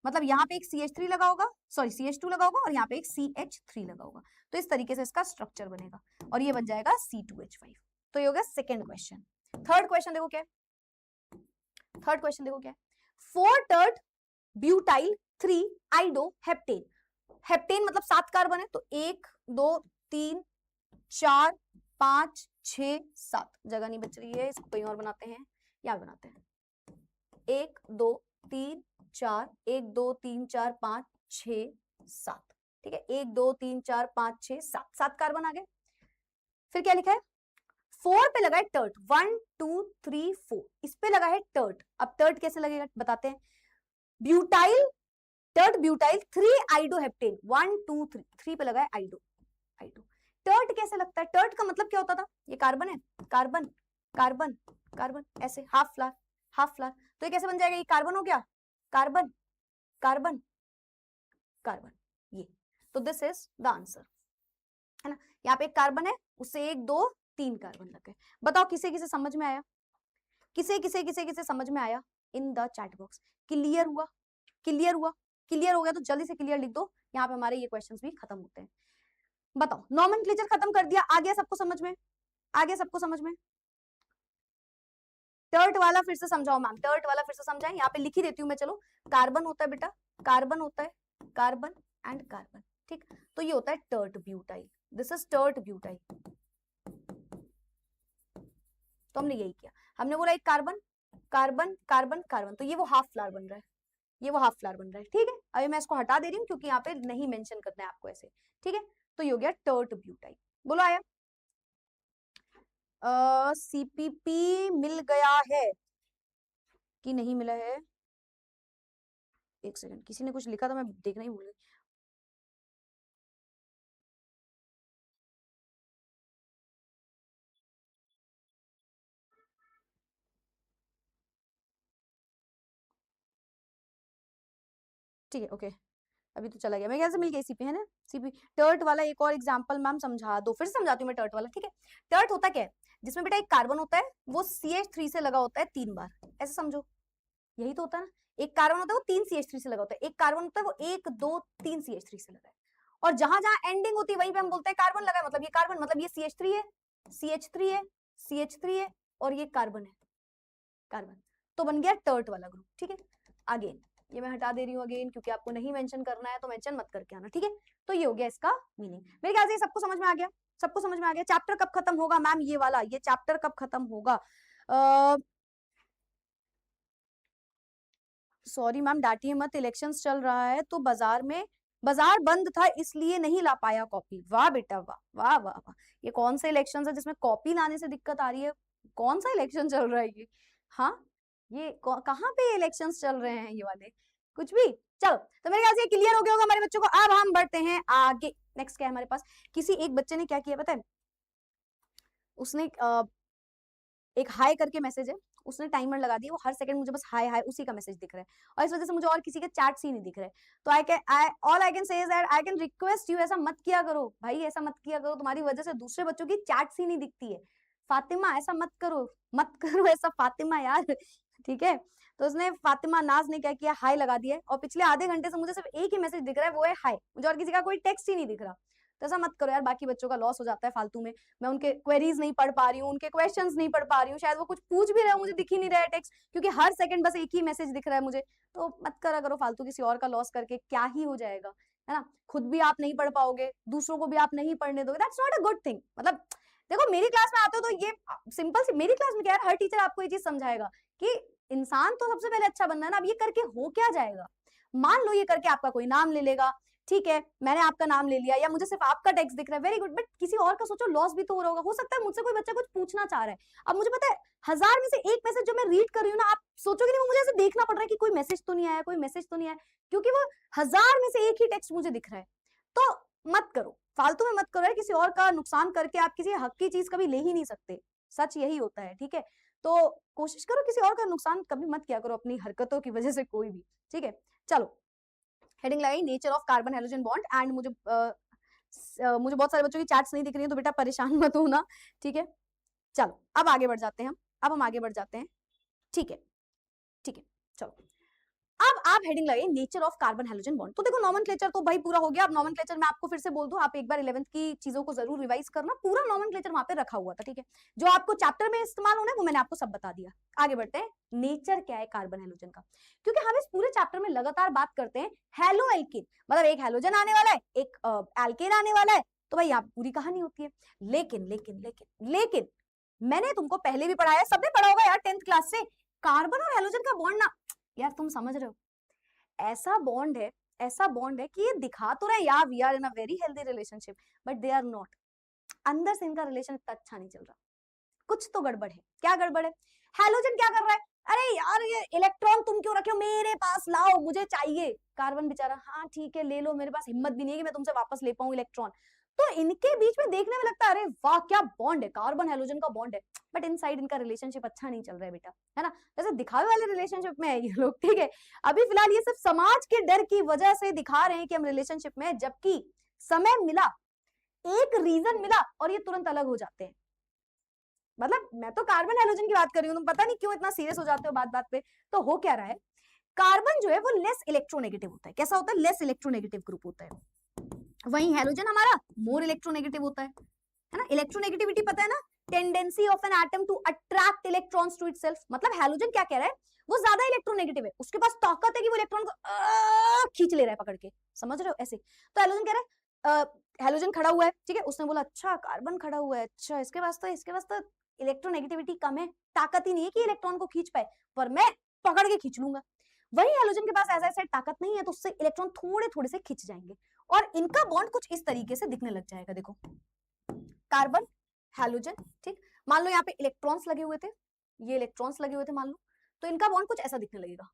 मतलब यहाँ पे एक CH3 लगा होगा, सॉरी CH2 लगा होगा, और यहाँ पे एक CH3 लगा होगा, तो इस तरीके से इसका स्ट्रक्चर बनेगा और ये बन जाएगा C2H5। तो ये हो गया सेकंड क्वेश्चन। थर्ड क्वेश्चन देखो क्या है? थर्ड क्वेश्चन देखो क्या है? 4 टर्ट ब्यूटाइल 3 आइडो हेप्टेन। हेप्टेन मतलब 7 कार्बन है, तो 1 2 3 4 5 6 7, जगह नहीं बच रही है, इसको कहीं और बनाते हैं, यहाँ बनाते हैं। 1 2 3 4, 1 2 3 4 5 6 7, ठीक है, 1 2 3 4 5 6 7, 7 कार्बन आ गए। फिर क्या लिखा है? 4 पे लगा है टर्ट, 1 2 3 4, इस पे लगा है टर्ट। अब टर्ट कैसे लगेगा बताते हैं। ब्यूटाइल, टर्ट ब्यूटाइल 3 आइडोहेप्टेन, 1 2 3, 3 पे लगा है आइडो, आइडो। टर्ट कैसे लगता है? टर्ट का मतलब क्या होता था? ये कार्बन है, कार्बन कार्बन कार्बन, ऐसे हाफ फ्लावर हाफ फ्लावर, तो ये कैसे बन जाएगा? ये कार्बन हो गया, कार्बन कार्बन कार्बन, ये। तो दिस इज द आंसर, है ना। यहाँ पे एक कार्बन है, उससे 1 2 3 कार्बन लग गए। बताओ किसे किसे समझ में आया? किसे किसे किसे किसे समझ में आया? In the chat box. Clear हुआ? क्लियर हुआ? क्लियर हो गया तो जल्दी से क्लियर लिख दो, यहाँ पे हमारे ये क्वेश्चंस भी खत्म होते हैं। बताओ, नॉमेनक्लेचर खत्म कर दिया, आ गया सबको समझ में? आ गया सबको समझ में? टर्ट वाला फिर से समझाओ मैम, टर्ट वाला फिर से समझाएं। यहाँ पे लिख ही देती हूँ मैं, चलो। कार्बन होता है बेटा, कार्बन होता है, कार्बन एंड कार्बन, ठीक। तो ये होता है tert butyl, this is tert butyl. तो हमने यही किया, हमने बोला एक कार्बन कार्बन कार्बन कार्बन, तो ये वो हाफ फ्लावर बन रहा है, ये वो हाफ फ्लावर बन रहा है, ठीक है। अभी मैं इसको हटा दे रही हूँ क्योंकि यहाँ पे नहीं मेंशन करना है आपको ऐसे, ठीक है। तो ये हो गया टर्ट ब्यूटाइल। बोलो आया? CPP मिल गया है कि नहीं मिला है? एक सेकंड, किसी ने कुछ लिखा था, मैं देखना ही भूल गई। ठीक है, ओके, अभी तो चला गया, मैं कैसे मिल गई? CP है ना, CP। टर्ट वाला एक और एग्जांपल मैम समझा दो, फिर से समझाती हूँ मैं टर्ट वाला, ठीक है। टर्ट होता क्या है? जिसमें बेटा एक कार्बन होता है, वो CH3 से लगा होता है 3 बार, ऐसे समझो, यही तो होता है ना। एक कार्बन होता है वो 3 CH3 से लगा होता है, एक कार्बन होता है वो 1 2 3 CH3 से लगा है, और जहां जहां एंडिंग होती है वहीं पे हम बोलते हैं कार्बन लगा है, मतलब ये कार्बन, मतलब ये CH3 है, CH3 है, CH3 है, और ये कार्बन है, कार्बन, तो बन गया टर्ट वाला ग्रुप। ठीक है, अगेन ये मैं हटा दे रही हूँ अगेन, क्योंकि आपको नहीं मेंशन करना है तो मेंशन मत करके आना। ठीक है, तो ये हो गया इसका मीनिंग। मेरे ख्याल से सबको समझ में आ गया, सबको समझ में आ गया। चैप्टर कब खत्म होगा मैम, ये वाला, ये चैप्टर कब खत्म होगा? सॉरी मैम, डांटिए मत, इलेक्शंस चल रहा है तो बाजार बंद था इसलिए नहीं ला पाया कॉपी। वाह बेटा वाह वाह वाह वाह, ये कौन सा इलेक्शन है जिसमें कॉपी लाने से दिक्कत आ रही है? कौन सा इलेक्शन चल रहा है ये? हाँ, ये कहाँ पे इलेक्शंस चल रहे हैं ये वाले? कुछ भी। चलो, तो मेरे ख्याल से ये क्लियर हो गया होगा हमारे बच्चों को। अब हम बढ़ते हैं आगे। नेक्स्ट क्या है हमारे पास? किसी एक बच्चे ने क्या किया पता है? उसने एक हाई करके मैसेज है, उसने टाइमर लगा दिया, वो हर सेकंड मुझे बस हाय हाय उसी का मैसेज दिख रहा है, और इस वजह से मुझे और किसी के चैट्स ही नहीं दिख रहे। तो I can say that I can request you, ऐसा मत किया करो भाई, ऐसा मत किया करो, तुम्हारी वजह से दूसरे बच्चों की चैट्स ही नहीं दिखती है। फातिमा ऐसा मत करो, मत करो ऐसा फातिमा यार। ठीक है, तो उसने फातिमा नाज ने क्या किया, हाई लगा दिया, और पिछले आधे घंटे से मुझे सिर्फ एक ही मैसेज दिख रहा है, वो है हाई, मुझे और किसी का कोई टेक्स्ट ही नहीं दिख रहा। तो ऐसा मत करो यार, बाकी बच्चों का लॉस हो जाता है फालतू में। मैं उनके क्वेरीज नहीं पढ़ पा रही हूँ, उनके क्वेश्चंस नहीं पढ़ पा रही हूँ, शायद वो कुछ पूछ भी रहे हो, मुझे दिख ही नहीं रहा है टेक्स्ट, क्योंकि हर सेकंड बस एक ही मैसेज दिख रहा है मुझे। तो मत करा करो फालतू, किसी और का लॉस करके क्या ही हो जाएगा, है ना? खुद भी आप नहीं पढ़ पाओगे, दूसरों को भी आप नहीं पढ़ने दोगे, that's not a good thing. मतलब देखो, मेरी क्लास में आते हो तो ये सिंपल सी, मेरी क्लास में क्या है, हर टीचर आपको ये चीज समझाएगा कि इंसान तो सबसे पहले अच्छा बनना है ना। अब ये करके हो क्या जाएगा? मान लो ये करके आपका कोई नाम ले लेगा, ठीक है, मैंने आपका नाम ले लिया, या मुझे सिर्फ आपका टेक्स्ट दिख रहा है, वेरी गुड, बट किसी और का सोचो, लॉस भी तो हो रहा होगा। हो सकता है मुझसे कोई बच्चा कुछ पूछना चाह रहा है, अब मुझे पता है 1000 में से एक मैसेज जो मैं रीड कर रही हूँ ना, आप सोचोगे नहीं, वो मुझे ऐसे देखना पड़ रहा है कि कोई मैसेज तो नहीं आया, कोई मैसेज तो नहीं आया, क्योंकि वो 1000 में से एक ही टेक्स्ट मुझे दिख रहा है। तो मत करो, फालतू में मत करो यार, किसी और का नुकसान करके आप किसी हक की चीज कभी ले ही नहीं सकते, सच यही होता है। ठीक है, तो कोशिश करो किसी और का नुकसान कभी मत किया करो अपनी हरकतों की वजह से, कोई भी। ठीक है, चलो, हेडिंग लगाई nature of carbon hydrogen bond, and मुझे बहुत सारे बच्चों की चैट्स नहीं दिख रही है, तो बेटा परेशान मत होना। ठीक है, चलो अब आगे बढ़ जाते हैं, अब हम आगे बढ़ जाते हैं। ठीक है, ठीक है, चलो अब आप हेडिंग लगाइए nature of carbon hydrogen bond. तो देखो, नॉमेनक्लेचर तो भाई पूरा हो गया। अब नॉमेनक्लेचर मैं आपको फिर से बोल दूं, आप एक बार 11th की चीजों को जरूर रिवाइज करना, पूरा नॉमेनक्लेचर वहां पे रखा हुआ था। ठीक है, जो आपको चैप्टर में इस्तेमाल होना है वो मैंने आपको सब बता दिया। आगे बढ़ते हैं, नेचर क्या है कार्बन हाइड्रोजन का, क्योंकि हम इस पूरे चैप्टर में लगातार बात करते हैं हैलो एल्केन, मतलब एक हैलोजन आने वाला है, एक एल्केन आने वाला है, तो भाई यहाँ पूरी कहानी होती है। लेकिन लेकिन लेकिन लेकिन मैंने तुमको पहले भी पढ़ाया, सबने पढ़ा होगा यार 10th क्लास से, कार्बन और हाइड्रोजन का बॉन्ड ना, यार तुम समझ रहे हो, ऐसा बॉन्ड है, ऐसा बॉन्ड है कि ये दिखा तो रहे यार we are in a very healthy relationship, but they are not. अंदर से इनका रिलेशन इतना अच्छा नहीं चल रहा, कुछ तो गड़बड़ है। क्या गड़बड़ है? हैलोजन क्या कर रहा है, अरे यार ये इलेक्ट्रॉन तुम क्यों रखे हो मेरे पास, लाओ मुझे चाहिए। कार्बन बेचारा, हाँ ठीक है ले लो, मेरे पास हिम्मत भी नहीं है कि मैं तुमसे वापस ले पाऊं इलेक्ट्रॉन। तो इनके बीच में देखने में लगता है अरे वाह क्या बॉन्ड है, कार्बन हाइड्रोजन का बॉन्ड है, बट इनसाइड इनका रिलेशनशिप अच्छा नहीं चल रहा है बेटा, है ना? जैसे दिखावे वाले रिलेशनशिप में है ये लोग। ठीक है, अभी फिलहाल ये सिर्फ समाज के डर की वजह से दिखा रहे हैं कि हम रिलेशनशिप में, जबकि समय मिला, एक रीजन मिला और ये तुरंत अलग हो जाते हैं। मतलब मैं तो कार्बन हाइड्रोजन की बात कर रही हूँ, तुम पता नहीं क्यों इतना सीरियस हो जाते हो बात बात पे। तो हो क्या रहा है, कार्बन जो है वो लेस इलेक्ट्रोनेगेटिव होता है। कैसा होता है? लेस इलेक्ट्रोनेगेटिव ग्रुप होता है। वहीं हाइड्रोजन हमारा मोर इलेक्ट्रोनेगेटिव होता है ना? इलेक्ट्रोनेगेटिविटी पता है ना, tendency of an atom to attract electrons to itself. मतलब हाइड्रोजन क्या कह रहा है, वो ज्यादा इलेक्ट्रोनेगेटिव है, उसके पास ताकत है कि वो इलेक्ट्रॉन को खींच ले रहा है पकड़ के, समझ रहे हो ऐसे। तो हाइड्रोजन कह रहा है, हाइड्रोजन खड़ा हुआ है, ठीक है, उसने बोला अच्छा कार्बन खड़ा हुआ है, अच्छा इसके पास तो इलेक्ट्रोनेगेटिविटी कम है, ताकत ही नहीं है कि इलेक्ट्रॉन को खींच पाए, पर मैं पकड़ के खींच लूंगा। वही हाइड्रोजन के पास ऐसा ताकत नहीं है, तो उससे इलेक्ट्रॉन थोड़े थोड़े से खिंच जाएंगे और इनका बॉन्ड कुछ इस तरीके से दिखने लग जाएगा। देखो, कार्बन हाइड्रोजन, ठीक, मान लो यहाँ पे इलेक्ट्रॉन्स लगे हुए थे, ये इलेक्ट्रॉन्स लगे हुए थे मान लो, तो इनका बॉन्ड कुछ ऐसा दिखने लगेगा,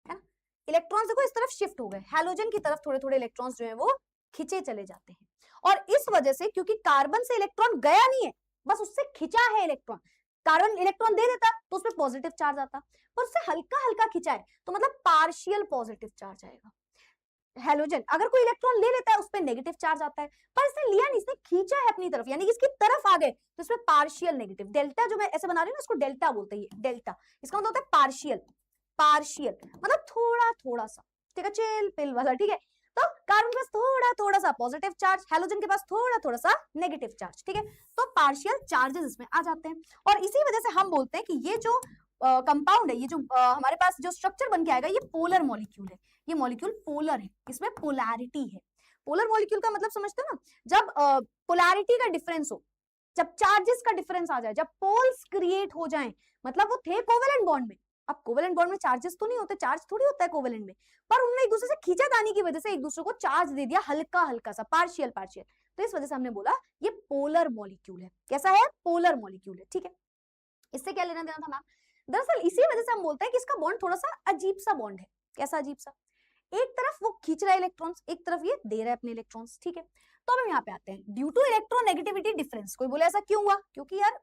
है ना? इलेक्ट्रॉन्स देखो इस तरफ शिफ्ट हो गए, हाइड्रोजन की तरफ थोड़े थोड़े इलेक्ट्रॉन्स जो है वो खिंचे चले जाते हैं। और इस वजह से, क्योंकि कार्बन से इलेक्ट्रॉन गया नहीं है, बस उससे खिंचा है इलेक्ट्रॉन, कार्बन इलेक्ट्रॉन दे देता तो उसमें पॉजिटिव चार्ज आता, पर उससे हल्का हल्का खिंचा है, तो मतलब पार्शियल पॉजिटिव चार्ज आएगा। हाइड्रोजन अगर कोई इलेक्ट्रॉन ले लेता है उस पर नेगेटिव चार्ज आता है, पर इसने लिया नहीं, इसने खींचा है अपनी तरफ, यानी कि इसकी तरफ आ गए, तो इसमें पार्शियल नेगेटिव, डेल्टा जो मैं ऐसे बना रही हूँ ना, इसको डेल्टा बोलते हैं, डेल्टा, इसका मतलब होता है पार्शियल, पार्शियल मतलब थोड़ा थोड़ा सा, ठीक है, चिल पिल वाला, ठीक है। तो कार्बन के पास थोड़ा थोड़ा सा पॉजिटिव चार्ज, हैलोजन के पास थोड़ा थोड़ा सा नेगेटिव चार्ज, ठीक है। तो पार्शियल चार्जेस इसमें आ जाते हैं और इसी वजह से हम बोलते हैं कि ये जो कंपाउंड है, ये जो हमारे पास जो स्ट्रक्चर बन के आएगा, ये पोलर मॉलिक्यूल है। ये मॉलिक्यूल पोलर है, इसमें पोलैरिटी है। पोलर मॉलिक्यूल का मतलब समझते हो ना, जब पोलैरिटी का डिफरेंस हो, जब चार्जेस का डिफरेंस आ जाए, जब पोल्स क्रिएट हो जाएं, मतलब वो थे कोवेलेंट बॉन्ड में। अब कोवेलेंट बॉन्ड में चार्जेस तो नहीं होते, चार्ज थोड़ी होता है कोवेलेंट में, पर उन्होंने एक दूसरे से खींचातानी की वजह से एक दूसरे को चार्ज दे दिया, हल्का हल्का सा, पार्शियल पार्शियल। तो इस वजह से हमने बोला ये पोलर मॉलिक्यूल है। कैसा है? पोलर मॉलिक्यूल है, ठीक है। इससे क्या लेना देना था मैम? दरअसल इसी वजह से हम बोलते हैं कि इसका बॉन्ड थोड़ा सा अजीब सा बॉन्ड है। कैसा अजीब सा? एक तरफ वो खींच रहा है इलेक्ट्रॉन्स, एक तरफ ये दे रहा है अपने इलेक्ट्रॉन्स, ठीक है। तो हम यहाँ पे आते हैं, ड्यू टू इलेक्ट्रोनेगेटिविटी डिफरेंस। कोई बोले ऐसा क्यों हुआ? क्योंकि यार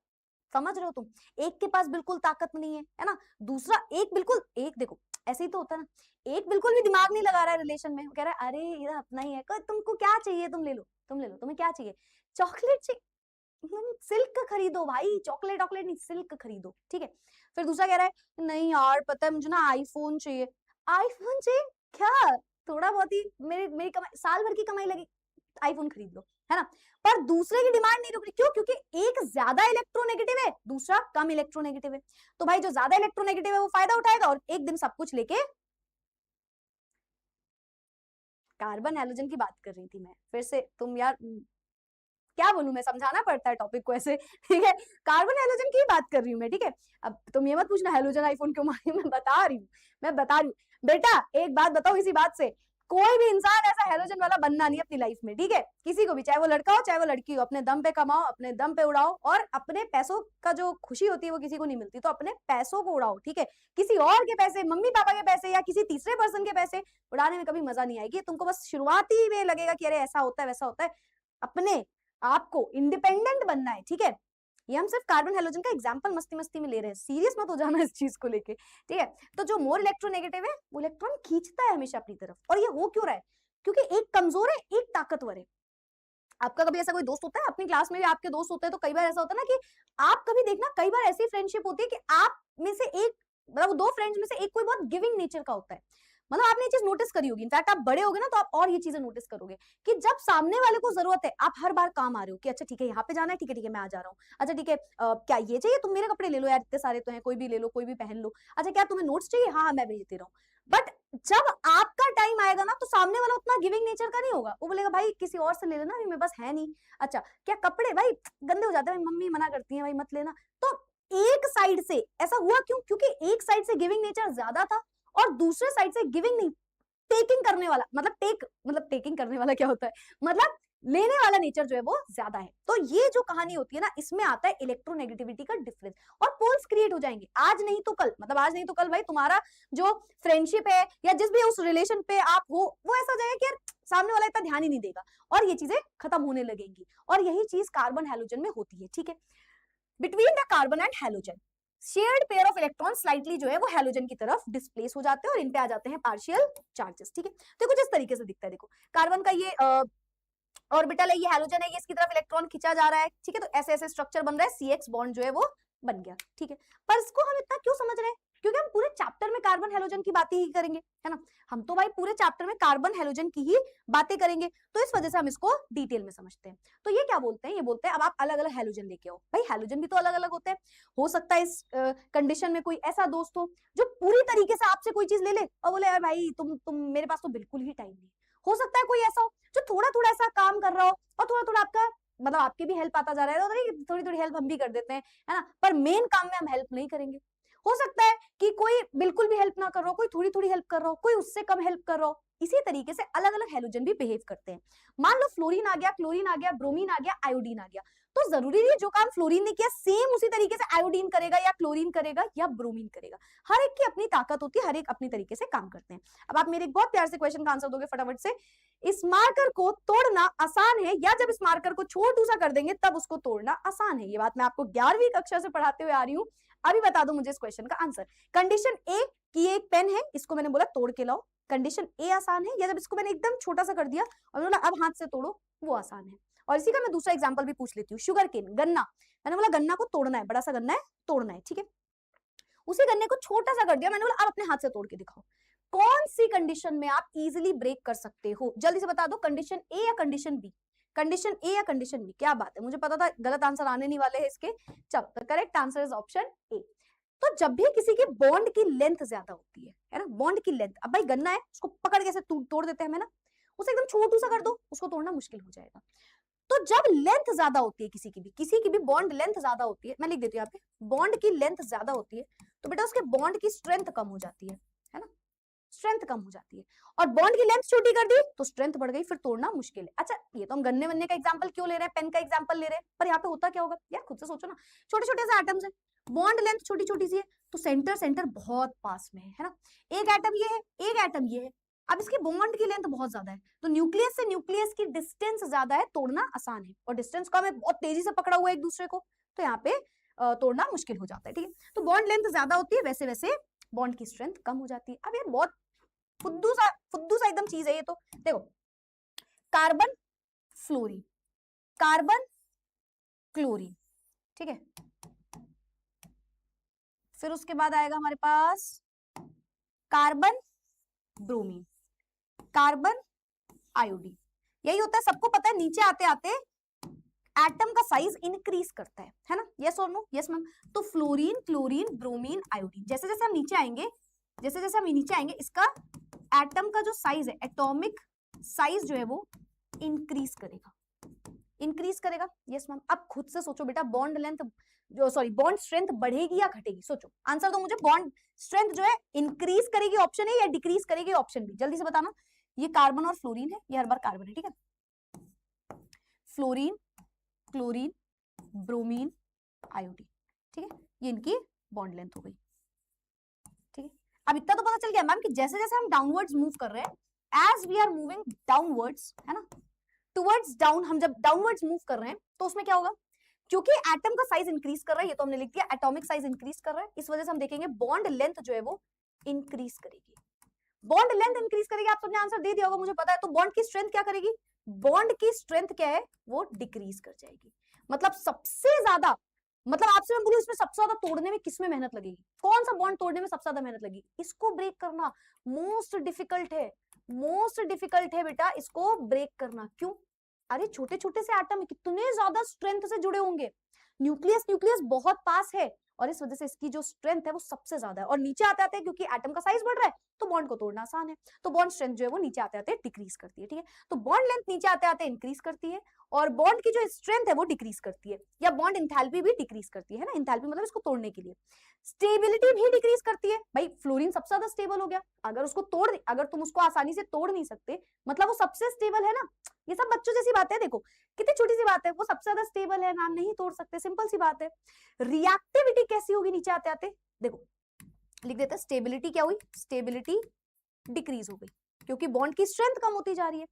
समझ रहे हो तुम, एक के पास बिल्कुल ताकत नहीं है ना, दूसरा एक बिल्कुल, एक देखो ऐसे ही तो होता है ना, एक बिल्कुल भी दिमाग नहीं लगा रहा है रिलेशन में, वो कह रहा है अरे ये अपना ही है, तुमको क्या चाहिए, तुम ले लो, तुम ले लो, तुम्हें क्या चाहिए, चॉकलेट चाहिए, सिल्क खरीदो भाई, चॉकलेट चॉकलेट नहीं, सिल्क खरीदो, ठीक है। फिर दूसरा कह रहा है नहीं यार पता है मुझे ना आईफोन चाहिए। आईफोन चाहिए क्या? थोड़ा बहुत ही मेरी कमाई, साल भर की कमाई लगी, आईफोन खरीद लो, है ना। पर दूसरे की डिमांड नहीं रुक रही, क्यों? क्योंकि एक ज्यादा इलेक्ट्रोनेगेटिव है, दूसरा कम इलेक्ट्रोनेगेटिव है। तो भाई जो ज्यादा इलेक्ट्रोनेगेटिव है वो फायदा उठाएगा और एक दिन सब कुछ लेके, कार्बन हैलोजन की बात कर रही थी मैं, फिर से तुम यार क्या बोलूं मैं, समझाना पड़ता है टॉपिक को ऐसे, ठीक है। कार्बन हैलोजन की बात कर रही हूँ मैं, ठीक है। अब तुम ये मत पूछना हैलोजन आईफोन क्यों मांगी, मैं बता रही हूँ बेटा। एक बात बताओ इसी बात से, कोई भी इंसान ऐसा हैलोजन वाला बनना नहीं अपनी लाइफ में, ठीक है। किसी को भी, चाहे वो लड़का हो चाहे वो लड़की हो, अपने दम पे कमाओ, अपने दम पे उड़ाओ, और अपने पैसों का जो खुशी होती है वो किसी को नहीं मिलती, तो अपने पैसों को उड़ाओ, ठीक है। किसी और के पैसे, मम्मी पापा के पैसे या किसी तीसरे पर्सन के पैसे उड़ाने में कभी मजा नहीं आएगी तुमको। बस शुरुआती में लगेगा कि अरे ऐसा होता है वैसा होता है, अपने आपको इंडिपेंडेंट बनना है, ठीक है। ये हम सिर्फ कार्बन हैलोजन का एग्जांपल मस्ती मस्ती में ले रहे हैं, सीरियस मत हो जाना इस चीज को लेके, ठीक है। तो जो मोर इलेक्ट्रोनेगेटिव है वो इलेक्ट्रॉन खींचता है हमेशा अपनी तरफ, और ये हो क्यों रहा है? क्योंकि एक कमजोर है एक ताकतवर है। आपका कभी ऐसा कोई दोस्त होता है, अपनी क्लास में भी आपके दोस्त होते हैं, तो कई बार ऐसा होता है ना कि आप कभी देखना, कई बार ऐसी फ्रेंडशिप होती है कि आप में से एक, मतलब दो फ्रेंड्स में से एक कोई बहुत गिविंग नेचर का होता है। मतलब आपने ये चीज नोटिस करी होगी, इनफैक्ट आप बड़े होगे ना तो आप और ये चीजें नोटिस करोगे कि जब सामने वाले को जरूरत है, आप हर बार काम आ रहे हो कि अच्छा ठीक है यहाँ पे जाना है, ठीक है मैं आ जा रहा हूँ, अच्छा ठीक है क्या ये चाहिए, तुम मेरे कपड़े ले लो यार, इतने सारे तो हैं, कोई भी ले लो, कोई भी पहन लो, अच्छा क्या तुम्हें नोट्स चाहिए, हाँ मैं भेज दे रहा हूँ। बट जब आपका टाइम आएगा ना तो सामने वाला उतना गिविंग नेचर का नहीं होगा, वो बोलेगा भाई किसी और से ले लेना, मेरे पास है नहीं। अच्छा क्या कपड़े भाई गंदे हो जाते हैं, मम्मी मना करती है भाई मत लेना। तो एक साइड से ऐसा हुआ क्यों? क्योंकि एक साइड से गिविंग नेचर ज्यादा था और दूसरे साइड से गिविंग नहीं, टेकिंग करने वाला, मतलब टेकिंग करने वाला क्या होता है, मतलब लेने वाला नेचर जो है वो ज्यादा है। तो ये जो कहानी होती है ना, इसमें आता है इलेक्ट्रोनेगेटिविटी का डिफरेंस, और पोल्स क्रिएट हो जाएंगे आज नहीं तो कल, मतलब आज नहीं तो कल भाई तुम्हारा जो फ्रेंडशिप है या जिस भी उस रिलेशन पे आप हो, वो ऐसा हो जाएगा कि यार सामने वाला इतना ध्यान ही नहीं देगा और ये चीजें खत्म होने लगेंगी। और यही चीज कार्बन हैलोजन में होती है, ठीक है। Between the carbon and halogen shared pair of electron slightly जो है वो हैलोजन की तरफ डिस्प्लेस हो जाते हैं और इन पे आ जाते हैं पार्शियल चार्जेस, ठीक है। तो कुछ इस तरीके से दिखता है, देखो कार्बन का ये ऑर्बिटल है, ये हैलोजन है, ये इसकी तरफ इलेक्ट्रॉन खींचा जा रहा है, ठीक है। तो ऐसे ऐसे स्ट्रक्चर बन रहा है, CX बॉन्ड जो है वो बन गया, ठीक है। पर इसको हम इतना क्यों समझ रहे हैं? क्योंकि हम पूरे चैप्टर में कार्बन हैलोजन की बातें ही करेंगे, है ना। हम तो भाई पूरे चैप्टर में कार्बन हैलोजन की ही बातें करेंगे, तो इस वजह से हम इसको डिटेल में समझते हैं। तो ये क्या बोलते हैं? ये बोलते हैं अब आप अलग अलग हैलोजन लेके आओ। भाई हैलोजन भी तो अलग अलग होते हैं, हो सकता है इस कंडीशन में कोई ऐसा दोस्त हो जो पूरी तरीके से आपसे कोई चीज ले ले और बोले यार भाई तुम मेरे पास तो बिल्कुल ही टाइम नहीं। हो सकता है कोई ऐसा हो जो थोड़ा थोड़ा ऐसा काम कर रहा हो और थोड़ा थोड़ा आपका, मतलब आपकी भी हेल्प आता जा रहा है, तो थोड़ी थोड़ी हेल्प हम भी कर देते हैं, है ना, पर मेन काम में हम हेल्प नहीं करेंगे। हो सकता है कि कोई बिल्कुल भी हेल्प ना कर रहा हो, कोई थोड़ी थोड़ी हेल्प कर रहा हो, कोई उससे कम हेल्प कर रहा हो। इसी तरीके से अलग अलग हैलोजन भी बिहेव करते हैं। मान लो फ्लोरीन आ गया, क्लोरीन आ गया, ब्रोमीन आ गया, आयोडीन आ गया, तो जरूरी नहीं जो काम फ्लोरीन ने किया सेम उसी तरीके से आयोडीन करेगा या क्लोरीन करेगा या ब्रोमीन करेगा। हर एक की अपनी ताकत होती है, हर एक अपनी तरीके से काम करते हैं। अब आप मेरे एक बहुत प्यार से क्वेश्चन का आंसर दोगे फटाफट से, इस मार्कर को तोड़ना आसान है या जब इस मार्कर को छोटू सा कर देंगे तब उसको तोड़ना आसान है? ये बात मैं आपको 11वीं कक्षा से पढ़ाते हुए आ रही हूँ, अभी बता दो मुझे इस क्वेश्चन का आंसर। कंडीशन ए कि एक पेन है, इसको मैंने बोला तोड़ के लाओ, कंडीशन ए आसान है, या जब इसको मैंने एकदम छोटा सा कर दिया और बोला अब हाथ से तोड़ो, वो आसान है। और इसी का मैं दूसरा एग्जांपल भी पूछ लेती हूँ, शुगर केन, गन्ना, मैंने बोला गन्ना को तोड़ना है, बड़ा सा गन्ना है तोड़ना है, ठीक है। उसी गन्ने को छोटा सा कर दिया, मैंने बोला अब अपने हाथ से तोड़ के दिखाओ। कौन सी कंडीशन में आप इजीली ब्रेक कर सकते हो? जल्दी से बता दो, कंडीशन ए या कंडीशन बी? कंडीशन ए या कंडीशन बी? क्या बात है, मुझे पता था गलत आंसर आने नहीं वाले हैं इसके। चलो, the correct answer is option A. तो जब भी किसी की बॉन्ड की लेंथ ज्यादा होती है ना, बॉन्ड की लेंथ, अब भाई गन्ना है, उसको पकड़ के ऐसे तोड़ देते हैं हमें ना, उसे एकदम छोटू सा कर दो, उसको तोड़ना मुश्किल हो जाएगा। तो जब लेंथ ज्यादा होती है किसी की भी बॉन्ड लेंथ ज्यादा होती है, मैं लिख देती हूँ यहाँ पे, बॉन्ड की लेंथ ज्यादा होती है, तो बेटा उसके बॉन्ड की स्ट्रेंथ कम हो जाती है ना, स्ट्रेंथ कम हो जाती है। और बॉन्ड की लेंथ छोटी कर दी तो स्ट्रेंथ बढ़ गई, फिर तोड़ना मुश्किल है। अच्छा, ये तो हम गन्ने वन्ने का एग्जांपल क्यों ले रहे हैं, पेन का एग्जांपल ले रहे हैं, पर यहाँ पे होता क्या होगा यार, खुद से सोचो ना। छोटे छोटे से एटम्स है, बॉन्ड लेंथ छोटी छोटी सी है, तो सेंटर बहुत पास में है ना। एक एटम ये है, एक एटम ये है, अब इसकी बॉन्ड की लेंथ बहुत ज्यादा है, तो न्यूक्लियस से न्यूक्लियस की डिस्टेंस ज्यादा है, तोड़ना आसान है, और डिस्टेंस कम है, बहुत तेजी से पकड़ा हुआ है एक दूसरे को, तो यहाँ पे तोड़ना मुश्किल हो जाता है। ठीक है, तो बॉन्ड लेंथ ज्यादा होती है, वैसे वैसे बॉन्ड की स्ट्रेंथ कम हो जाती है। अब यार बहुत फुद्दू सा एकदम चीज है ये। तो देखो, कार्बन फ्लोरीन, कार्बन क्लोरीन, ठीक है, फिर उसके बाद आएगा हमारे पास कार्बन ब्रोमीन, कार्बन आयोडीन। यही होता है, सबको पता है, नीचे आते आते एटम का साइज इंक्रीज करता है ना, यस और नो? Yes ma'am. तो फ्लोरीन, क्लोरीन, ब्रोमीन, आयोडीन, जैसे जैसे हम नीचे आएंगे, जैसे जैसे हम नीचे आएंगे, इसका एटम का जो साइज है, एटॉमिक साइज जो है वो इंक्रीज करेगा, इंक्रीज करेगा। Yes ma'am. अब खुद से सोचो बेटा, बॉन्ड लेंथ जो, सॉरी, बॉन्ड स्ट्रेंथ बढ़ेगी या घटेगी? सोचो, आंसर दो मुझे। बॉन्ड स्ट्रेंथ जो है इंक्रीज करेगी ऑप्शन है, या डिक्रीज करेगी ऑप्शन बी? जल्दी से बताना। ये कार्बन और फ्लोरीन है, ये हर बार कार्बन है, ठीक है, फ्लोरीन, क्लोरीन, ब्रोमीन, आयोडीन, ठीक है, ये इनकी बॉन्ड लेंथ हो गई। ठीक है, अब इतना तो पता चल गया मैम कि जैसे जैसे हम डाउनवर्ड्स मूव कर रहे हैं, as we are moving downwards, है ना, टुवर्ड्स डाउन, हम जब डाउनवर्ड्स मूव कर रहे हैं तो उसमें क्या होगा, क्योंकि एटम का साइज इंक्रीज कर रहा है, ये तो हमने लिख दिया, एटॉमिक साइज इंक्रीज कर रहा है, इस वजह से हम देखेंगे बॉन्ड लेंथ जो है वो इंक्रीज करेगी। बॉन्ड लेंथ इंक्रीज करेगी, आप सबने आंसर दे दिया होगा मुझे पता है। तो बॉन्ड की स्ट्रेंथ क्या करेगी? बॉन्ड की स्ट्रेंथ क्या है, वो डिक्रीज कर जाएगी। मतलब सबसे ज्यादा, मतलब आपसे मैं बोलूं, इसमें सबसे ज्यादा तोड़ने में किसमें मेहनत लगेगी? कौन सा बॉन्ड तोड़ने में सबसे ज्यादा मेहनत लगेगी? इसको ब्रेक करना मोस्ट डिफिकल्ट है, मोस्ट डिफिकल्ट है बेटा इसको ब्रेक करना। क्यों? अरे छोटे छोटे से एटम कितने ज्यादा स्ट्रेंथ से जुड़े होंगे, न्यूक्लियस न्यूक्लियस बहुत पास है, और इस वजह से इसकी जो स्ट्रेंथ है वो सबसे ज्यादा है। और नीचे आते आते क्योंकि एटम का साइज बढ़ रहा है, तो बॉन्ड को तोड़ना आसान है, तो बॉन्ड स्ट्रेंथ जो है वो नीचे आते आते डिक्रीज करती है। ठीक है, तो बॉन्ड लेंथ नीचे आते आते इंक्रीज करती है, और बॉन्ड की जो स्ट्रेंथ है वो डिक्रीज करती है, या बॉन्ड इंथैल्पी भी डिक्रीज करती है ना, इंथैल्पी मतलब इसको तोड़ने के लिए। स्टेबिलिटी भी डिक्रीज करती है, भाई फ्लोरीन सबसे ज्यादा स्टेबल हो गया, अगर तुम उसको आसानी से तोड़ नहीं सकते, मतलब वो सबसे स्टेबल है ना। ये सब बच्चों जैसी बात है, देखो कितनी छोटी सी बात है, वो सबसे ज्यादा स्टेबल है मैम, नहीं तोड़ सकते, सिंपल सी बात है। रिएक्टिविटी कैसी होगी नीचे आते आते? देखो लिख देते, स्टेबिलिटी क्या हुई, स्टेबिलिटी डिक्रीज हो गई, क्योंकि बॉन्ड की स्ट्रेंथ कम होती जा रही है।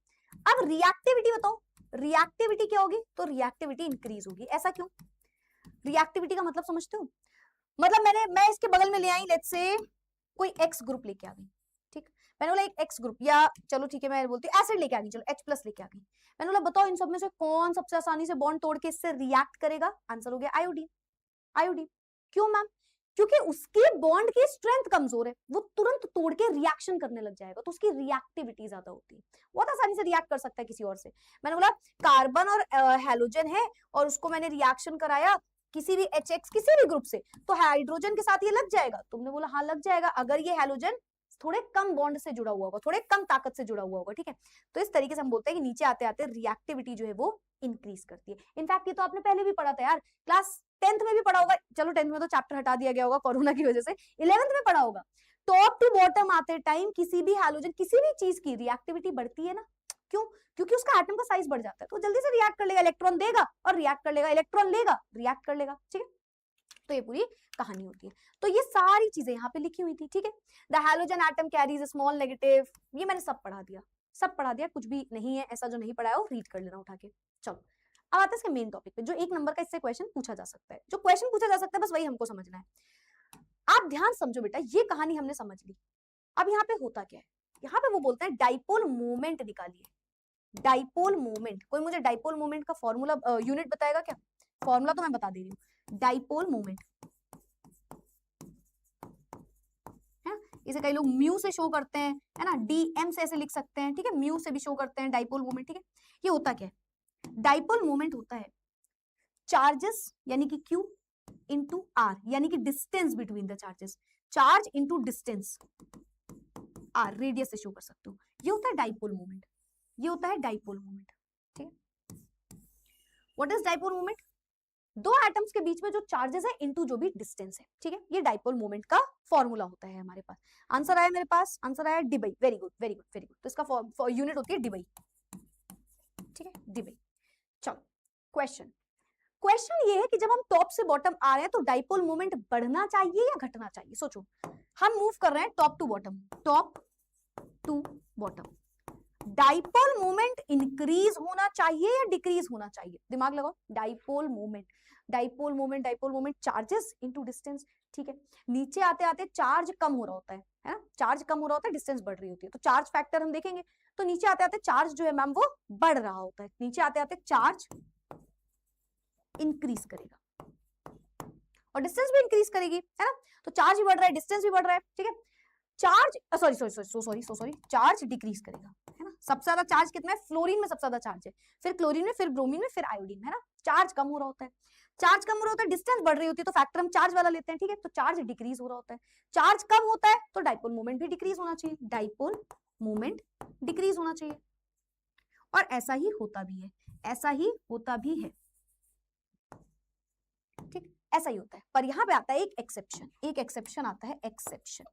अब रिएक्टिविटी बताओ, रिएक्टिविटी क्या होगी? तो रिएक्टिविटी इंक्रीज होगी। ऐसा क्यों? रिएक्टिविटी का मतलब समझते हो? मतलब मैं इसके बगल में ले आई, लेट्स से कोई एक्स ग्रुप लेके आ गई, ठीक, मैंने बोला एक एक्स ग्रुप, या चलो ठीक है मैं बोलती हूँ एसिड लेके आ गई, चलो H+ लेके आ गई, मैंने बोला बताओ इन सब में से कौन सबसे आसानी से बॉन्ड तोड़ के इससे रिएक्ट करेगा? आंसर हो गया आयोडीन, आयोडीन। क्यों मैम? क्योंकि उसकी बॉन्ड की स्ट्रेंथ कमजोर है, वो तुरंत तोड़ के रिएक्शन करने लग जाएगा, तो उसकी रिएक्टिविटी ज्यादा होती है, बहुत आसानी से रिएक्ट कर सकता है किसी और से। मैंने बोला कार्बन और हेलोजन है, और उसको मैंने रिएक्शन कराया किसी भी HX किसी भी ग्रुप से, तो हाइड्रोजन के साथ ये लग जाएगा? तुमने बोला हाँ लग जाएगा, अगर ये हेलोजन थोड़े कम बॉन्ड से जुड़ा हुआ होगा, थोड़े कम ताकत से जुड़ा हुआ होगा। ठीक है, तो इस तरीके से हम बोलते हैं कि नीचे आते आते रिएक्टिविटी जो है वो इंक्रीज करती है। इनफैक्ट ये तो आपने पहले भी पढ़ा था यार, क्लास 10th में भी पढ़ा होगा, चलो 10th में तो चैप्टर हटा दिया गया होगा कोरोना की वजह से, 11th में पढ़ा होगा। टॉप टू बॉटम आते टाइम किसी भी हैलोजन, किसी भी चीज की रिएक्टिविटी बढ़ती है ना। क्यों? क्योंकि उसका एटम का साइज बढ़ जाता है, तो जल्दी से रिएक्ट कर लेगा, इलेक्ट्रॉन देगा और रिएक्ट कर लेगा, इलेक्ट्रॉन लेगा रिएक्ट कर लेगा। ठीक है, तो ये पूरी कहानी होती है। तो ये सारी चीजें यहाँ पे लिखी हुई थी। ठीक है, the halogen atom carries a small negative, ये मैंने सब पढ़ा दिया, सब पढ़ा दिया, कुछ भी नहीं है ऐसा जो नहीं पढ़ाया हो, रीड कर लेना उठा के। चलो अब आते हैं इसके मेन टॉपिक पे, जो 1 नंबर का इससे क्वेश्चन पूछा जा सकता है, जो क्वेश्चन पूछा जा सकता है बस वही हमको समझना है। आप ध्यान समझो बेटा, ये कहानी हमने समझ ली। अब यहाँ पे होता क्या है, यहाँ पे वो बोलते हैं डाइपोल मोमेंट निकालिए, डाइपोल मोमेंट। कोई मुझे डाइपोल मोमेंट का फॉर्मूला यूनिट बताएगा क्या? फॉर्मूला तो मैं बता दे रही हूँ, डाइपोल मोमेंट इसे कई लोग म्यू से शो करते हैं, है ना, डीएम से ऐसे लिख सकते हैं, ठीक है, म्यू से भी शो करते हैं डाइपोल मोमेंट, ठीक है। ये होता क्या है, डाइपोल मोमेंट होता है चार्जेस यानी कि Q इंटू आर, यानी कि distance between the charges, charge into distance R, radius से शो कर सकते हो। ये होता है डाइपोल मोमेंट, ये होता है डाइपोल मोमेंट, ठीक है। व्हाट इज डाइपोल मोमेंट, दो एटम्स के बीच में जो चार्जेस है इनटू जो भी डिस्टेंस है, ठीक है, ये डाइपोल मोमेंट का फॉर्मूला होता है हमारे पास। आंसर आया मेरे पास, आंसर आया debye, very good very good very good. तो इसका यूनिट होती है डिबाई, ठीक है, डिबाई। चलो क्वेश्चन, क्वेश्चन ये है कि जब हम टॉप से बॉटम आ रहे हैं तो डाइपोल मोमेंट बढ़ना चाहिए या घटना चाहिए। सोचो, हम मूव कर रहे हैं top to bottom, top to bottom, dipole moment increase होना चाहिए या डिक्रीज होना चाहिए, दिमाग लगाओ। Dipole moment, dipole moment, dipole moment, charges into distance, ठीक है। नीचे आते आते चार्ज कम हो रहा होता है ना, चार्ज कम हो रहा होता है, डिस्टेंस बढ़ रही होती है, तो चार्ज फैक्टर हम देखेंगे, तो नीचे आते आते चार्ज जो है मैम वो बढ़ रहा होता है, नीचे आते आते चार्ज इंक्रीज करेगा और डिस्टेंस भी इंक्रीज करेगी, है ना। तो चार्ज भी बढ़ रहा है, डिस्टेंस भी बढ़ रहा है, ठीक है। चार्ज सॉरी चार्ज डिक्रीज करेगा, है ना। सबसे ज्यादा चार्ज कितना है, फ्लोरीन में सबसे ज्यादा चार्ज है, फिर क्लोरीन में, फिर ब्रोमीन में, फिर आयोडीन में, है ना। चार्ज कम हो रहा होता है, चार्ज कम हो रहा होता है, डिस्टेंस बढ़ रही होती है, तो फैक्टर हम चार्ज वाला लेते हैं, ठीक है। तो चार्ज डिक्रीज हो रहा होता है, चार्ज कम होता है तो डाइपोल मोमेंट भी डिक्रीज होना चाहिए, डाइपोल मोमेंट डिक्रीज होना चाहिए। और ऐसा ही होता भी है, ऐसा ही होता भी है, ठीक, ऐसा ही होता है। पर यहां पे आता है एक एक्सेप्शन, एक एक्सेप्शन आता है, एक्सेप्शन,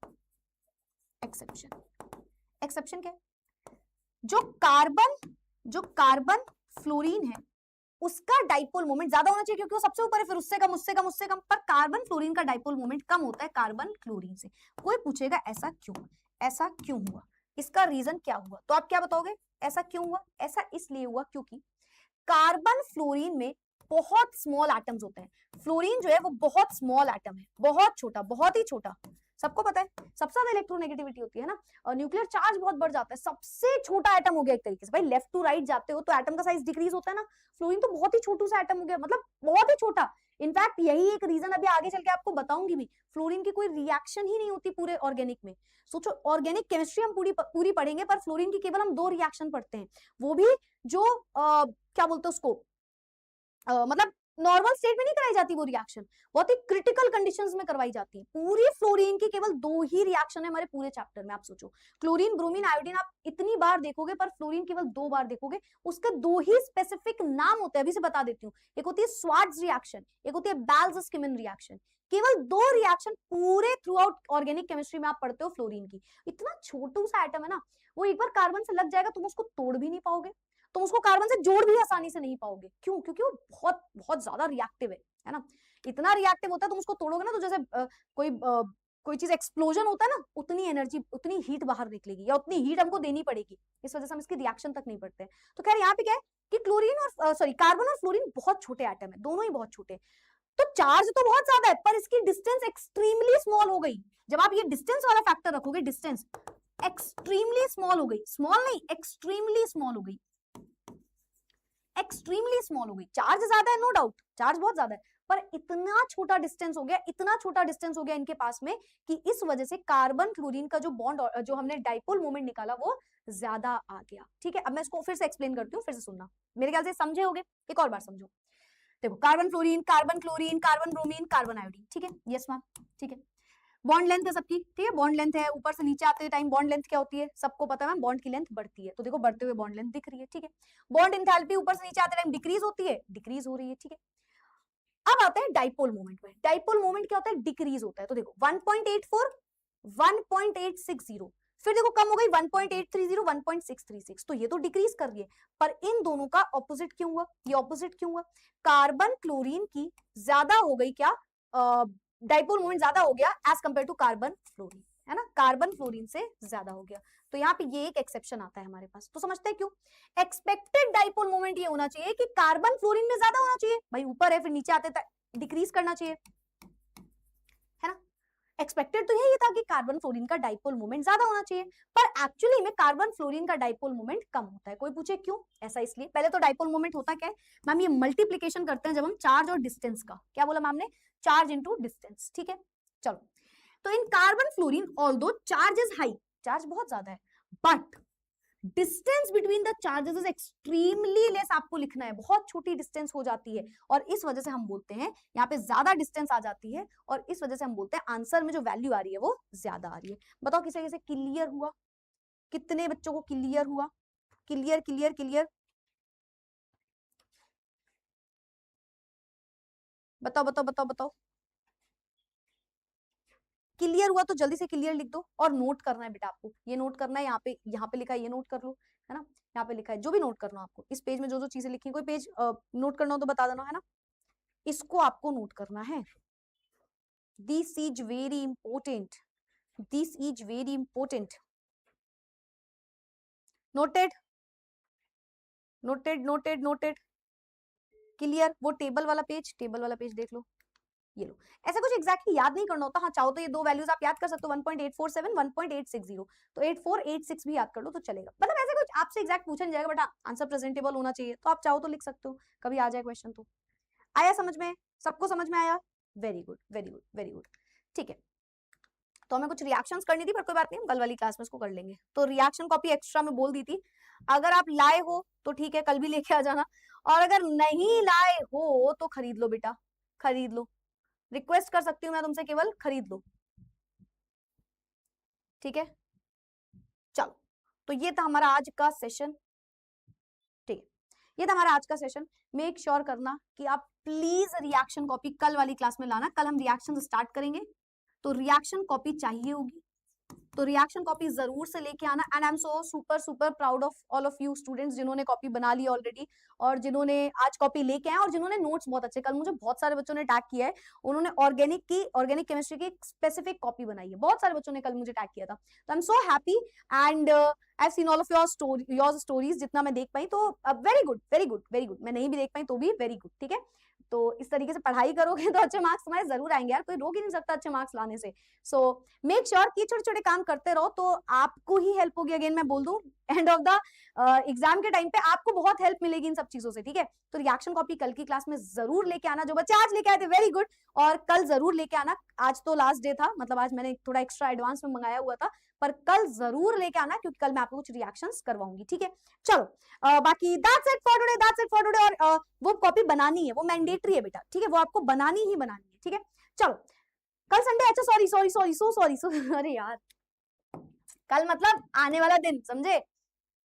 एक्सेप्शन, एक्सेप्शन क्या है, जो कार्बन फ्लोरीन है उसका डाइपोल मोमेंट ज्यादा होना चाहिए क्योंकि वो सबसे ऊपर है, फिर उससे कम, उससे कम, उससे कम, पर कार्बन फ्लोरीन का डाइपोल मोमेंट कम होता है कार्बन क्लोरीन से। कोई पूछेगा ऐसा क्यों, ऐसा क्यों हुआ, इसका रीजन क्या हुआ, तो आप क्या बताओगे, ऐसा क्यों हुआ, ऐसा इसलिए हुआ क्योंकि कार्बन फ्लोरीन में बहुत स्मॉल एटम्स होते हैं, फ्लोरीन जो है वो बहुत स्मॉल एटम है, बहुत छोटा, बहुत ही छोटा, सबको पता है सबसे ज्यादा इलेक्ट्रोनेगेटिविटी होती है ना, और न्यूक्लियर चार्ज बहुत बढ़ जाता है, सबसे छोटा एटम हो गया एक तरीके से, भाई लेफ्ट टू राइट जाते हो तो एटम का साइज डिक्रीज होता है ना, फ्लोरीन तो बहुत ही छोटू सा एटम हो गया, मतलब बहुत ही छोटा। इनफैक्ट यही एक रीजन अभी आगे चल के आपको बताऊंगी भी, फ्लोरीन की कोई रिएक्शन ही नहीं होती पूरे ऑर्गेनिक में। सोचो ऑर्गेनिक केमिस्ट्री हम पूरी पढ़ेंगे पर फ्लोरीन की केवल हम 2 रिएक्शन पढ़ते हैं, वो भी जो क्या बोलते हैं उसको, मतलब नॉर्मल स्टेट में नहीं कराई जाती वो रिएक्शन, बहुत ही क्रिटिकल कंडीशंस में करवाई जाती है। पूरी फ्लोरीन की केवल 2 ही रिएक्शन है हमारे पूरे चैप्टर में, आप सोचो क्लोरीन, ब्रोमीन, आयोडीन आप इतनी बार देखोगे पर फ्लोरीन केवल 2 बार देखोगे, उसके 2 ही स्पेसिफिक नाम होते हैं, अभी से बता देती हूँ, एक होती है स्वार्ट्ज रिएक्शन, एक होती है बेल्स-स्किमन रिएक्शन, केवल 2 रिएक्शन पूरे थ्रू आउट ऑर्गेनिक केमिस्ट्री में आप पढ़ते हो फ्लोरीन की। इतना छोटू सा एटम है ना, वो एक बार कार्बन से लग जाएगा तुम उसको तोड़ भी नहीं पाओगे, तुम उसको कार्बन से जोड़ भी आसानी से नहीं पाओगे, क्यों, क्योंकि वो बहुत बहुत ज्यादा रिएक्टिव है ना, इतना रिएक्टिव होता है, तुम उसको तोड़ोगे ना तो जैसे कोई चीज एक्सप्लोजन होता है ना, उतनी एनर्जी, उतनी हीट बाहर निकलेगी या उतनी हीट हमको देनी पड़ेगी, इस वजह से हम इसकी रिएक्शन तक नहीं पढ़ते। तो खैर यहाँ पे क्या है कि क्लोरीन और कार्बन और फ्लोरीन बहुत छोटे एटम है, दोनों ही बहुत छोटे, तो चार्ज तो बहुत ज्यादा है पर इसकी डिस्टेंस एक्सट्रीमली स्मॉल हो गई। जब आप ये डिस्टेंस वाला फैक्टर रखोगे, डिस्टेंस एक्सट्रीमली स्मॉल हो गई, स्मॉल नहीं एक्सट्रीमली स्मॉल हो गई, एक्सट्रीमली स्मॉल हो गई। चार्ज ज्यादा है, नो डाउट चार्ज बहुत ज्यादा है, पर इतना छोटा डिस्टेंस हो गया, इतना छोटा डिस्टेंस हो गया इनके पास में कि इस वजह से कार्बन क्लोरीन का जो बॉन्ड, जो हमने डाइपोल मोमेंट निकाला वो ज्यादा आ गया। ठीक है, अब मैं इसको फिर से एक्सप्लेन करती हूँ, फिर से सुनना, मेरे ख्याल से समझे होगे, एक और बार समझो। देखो carbon fluorine, carbon chlorine, carbon bromine, carbon iodine, ठीक है, यस मैम, ठीक है। बॉन्ड लेंथ है सबकी, ठीक है, बॉन्ड लेंथ है, ऊपर से नीचे आते टाइम बॉन्ड लेंथ क्या होती है सबको पता है मैम, बॉन्ड की लेंथ बढ़ती है, तो देखो बढ़ते हुए बॉन्ड लेंथ दिख रही है, ठीक है। बॉन्ड एंथैल्पी ऊपर से नीचे आते टाइम डिक्रीज होती है, डिक्रीज हो रही है, ठीक है। अब आते हैं डाइपोल मोमेंट में, डाइपोल मोमेंट क्या होता है, डिक्रीज होता है, तो देखो 1.84, 1.860, फिर देखो कम हो गई 1.830, 1.636, तो ये तो डिक्रीज कर रही है, पर इन दोनों का ऑपोजिट क्यों हुआ, ये ऑपोजिट क्यों हुआ, कार्बन क्लोरीन की ज्यादा हो गई क्या, डाइपोल मोमेंट ज्यादा हो गया as compare to carbon fluorine, है ना, कार्बन फ्लोरीन से ज्यादा हो गया, तो यहाँ पे ये एक एक्सेप्शन आता है हमारे पास। तो समझते हैं क्यों, एक्सपेक्टेड डाइपोल मोमेंट ये होना चाहिए कि कार्बन फ्लोरीन में ज्यादा होना चाहिए, भाई ऊपर है फिर नीचे आते डिक्रीज करना चाहिए, है ना, एक्सपेक्टेड तो यही था कि कार्बन फ्लोरीन का डाइपोल मोमेंट ज्यादा होना चाहिए, पर एक्चुअली में कार्बन फ्लोरीन का डाइपोल मोमेंट कम होता है। कोई पूछे क्यों, ऐसा इसलिए, पहले तो डाइपोल मोमेंट होता क्या है मैम, ये मल्टीप्लीकेशन करते हैं जब हम चार्ज और डिस्टेंस का, क्या बोला मैम ने, चार्ज इंटू डिस्टेंस, ठीक है। चलो तो in carbon fluorine although charge is high, charge बहुत ज्यादा है, but distance between the charges is extremely less, आपको लिखना है, बहुत छोटी डिस्टेंस हो जाती है, और इस वजह से हम बोलते हैं यहाँ पे ज्यादा डिस्टेंस आ जाती है, और इस वजह से हम बोलते हैं आंसर में जो वैल्यू आ रही है वो ज्यादा आ रही है। बताओ किसे किसे क्लियर हुआ, कितने बच्चों को क्लियर हुआ? क्लियर क्लियर क्लियर, बताओ बताओ बताओ बताओ, क्लियर हुआ तो जल्दी से क्लियर लिख दो, और नोट करना है बेटा आपको, ये नोट करना है, यहाँ पे लिखा है, ये नोट कर लो, है ना, यहाँ पे लिखा है, जो भी नोट करना आपको, इस पेज में जो जो चीजें लिखी, कोई पेज नोट करना हो तो बता देना, है ना, इसको आपको नोट करना है। This is very important, this is very important, noted noted noted noted, clear. वो टेबल वाला पेज देख लो, ये लो, ऐसा कुछ एग्जैक्टली याद नहीं करना होता, हाँ चाहो तो ये दो वैल्यूज आप याद कर सकते हो, 1.847 1.860, तो 8486 भी याद कर लो तो चलेगा, मतलब ऐसे कुछ आपसे एग्जैक्ट पूछा नहीं जाएगा, बट आंसर प्रेजेंटेबल होना चाहिए, तो आप चाहो तो लिख सकते हो, कभी आ जाए क्वेश्चन तो। आया समझ में, सबको समझ में आया? Very good very good very good, ठीक है। तो हमें कुछ रिएक्शंस करनी थी, पर कोई बात नहीं, हम कल वाली क्लास में इसको कर लेंगे। तो रिएक्शन कॉपी एक्स्ट्रा में बोल दी थी, अगर आप लाए हो तो ठीक है, कल भी लेके आ जाना, और अगर नहीं लाए हो तो खरीद लो बेटा, खरीद लो, रिक्वेस्ट कर सकती हूँ मैं तुमसे, केवल खरीद लो, ठीक है। चलो, तो ये था हमारा आज का सेशन, ठीक है, ये था हमारा आज का सेशन। मेक श्योर करना कि आप प्लीज रिएक्शन कॉपी कल वाली क्लास में लाना, कल हम रिएक्शन स्टार्ट करेंगे, तो रिएक्शन कॉपी चाहिए होगी, तो रिएक्शन कॉपी जरूर से लेके आना। And I am so super super proud of all of you students, जिन्होंने कॉपी बना ली ऑलरेडी, और जिन्होंने आज कॉपी लेके आए, और जिन्होंने नोट्स बहुत अच्छे, कल मुझे बहुत सारे बच्चों ने टैग किया है, उन्होंने ऑर्गेनिक केमिस्ट्री की स्पेसिफिक कॉपी बनाई है, बहुत सारे बच्चों ने कल मुझे टैग किया था, तो I am so happy, and I have seen all of your stories, जितना मैं देख पाई, तो very good very good very good, मैं नहीं भी देख पाई तो भी वेरी गुड, ठीक है। तो इस तरीके से पढ़ाई करोगे तो अच्छे मार्क्स तुम्हारे जरूर आएंगे यार, कोई रोक ही नहीं सकता अच्छे मार्क्स लाने से। सो मेक श्योर कि छोटे छोटे काम करते रहो, तो आपको ही हेल्प होगी, अगेन मैं बोल दूं, एंड ऑफ द एग्जाम के टाइम पे आपको बहुत हेल्प मिलेगी इन सब चीजों से, ठीक है। तो रिएक्शन कॉपी कल की क्लास में जरूर लेके आना, जो बच्चे आज लेके आए थे वेरी गुड, और कल जरूर लेके आना, आज तो लास्ट डे था, मतलब आज मैंने थोड़ा एक्स्ट्रा एडवांस में मंगाया हुआ था, पर कल जरूर लेके आना, क्योंकि कल मैं आपको कुछ रिएक्शंस करवाऊंगी, ठीक है। चलो, बाकी दैट्स इट फॉर टुडे, और वो कॉपी बनानी है, वो मैंडेटरी है बेटा, ठीक है, वो आपको बनानी ही बनानी है, ठीक है। चलो, कल संडे, अच्छा सॉरी, अरे यार, कल मतलब आने वाला दिन, समझे,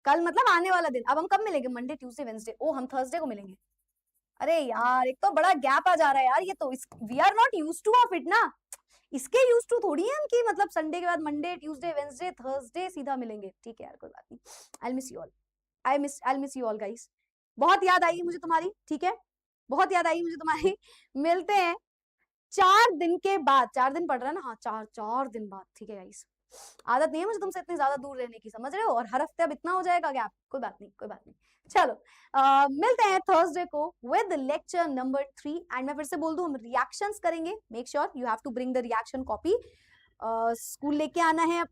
कल मतलब आने वाला दिन। अब हम कब मिलेंगे? मंडे ट्यूसडे वेंसडे, ओ हम थर्सडे को मिलेंगे। अरे यार, एक तो बड़ा गैप आ जा रहा है यार, ये तो we are not used to of it ना, इसके यूज टू थोड़ी है हम कि मतलब संडे के बाद मंडे ट्यूसडे वेंसडे थर्सडे सीधा मिलेंगे, ठीक है यार, कोई बात नहीं। I miss you all, I miss you all guys, बहुत याद आई मुझे तुम्हारी, ठीक है, बहुत याद आई मुझे तुम्हारी। मिलते हैं 4 दिन के बाद, 4 दिन पड़ रहा है ना, हाँ 4 दिन बाद, ठीक है गाइस। आदत नहीं है मुझे तुमसे इतनी ज्यादा दूर रहने की, समझ रहे हो, और हर हफ्ते अब इतना हो जाएगा गैप, कोई बात नहीं कोई बात नहीं। चलो, मिलते हैं थर्सडे को विद लेक्चर नंबर 3, एंड मैं फिर से बोल दूं, हम रिएक्शंस करेंगे, make sure you have to bring the reaction copy, school लेके आना है।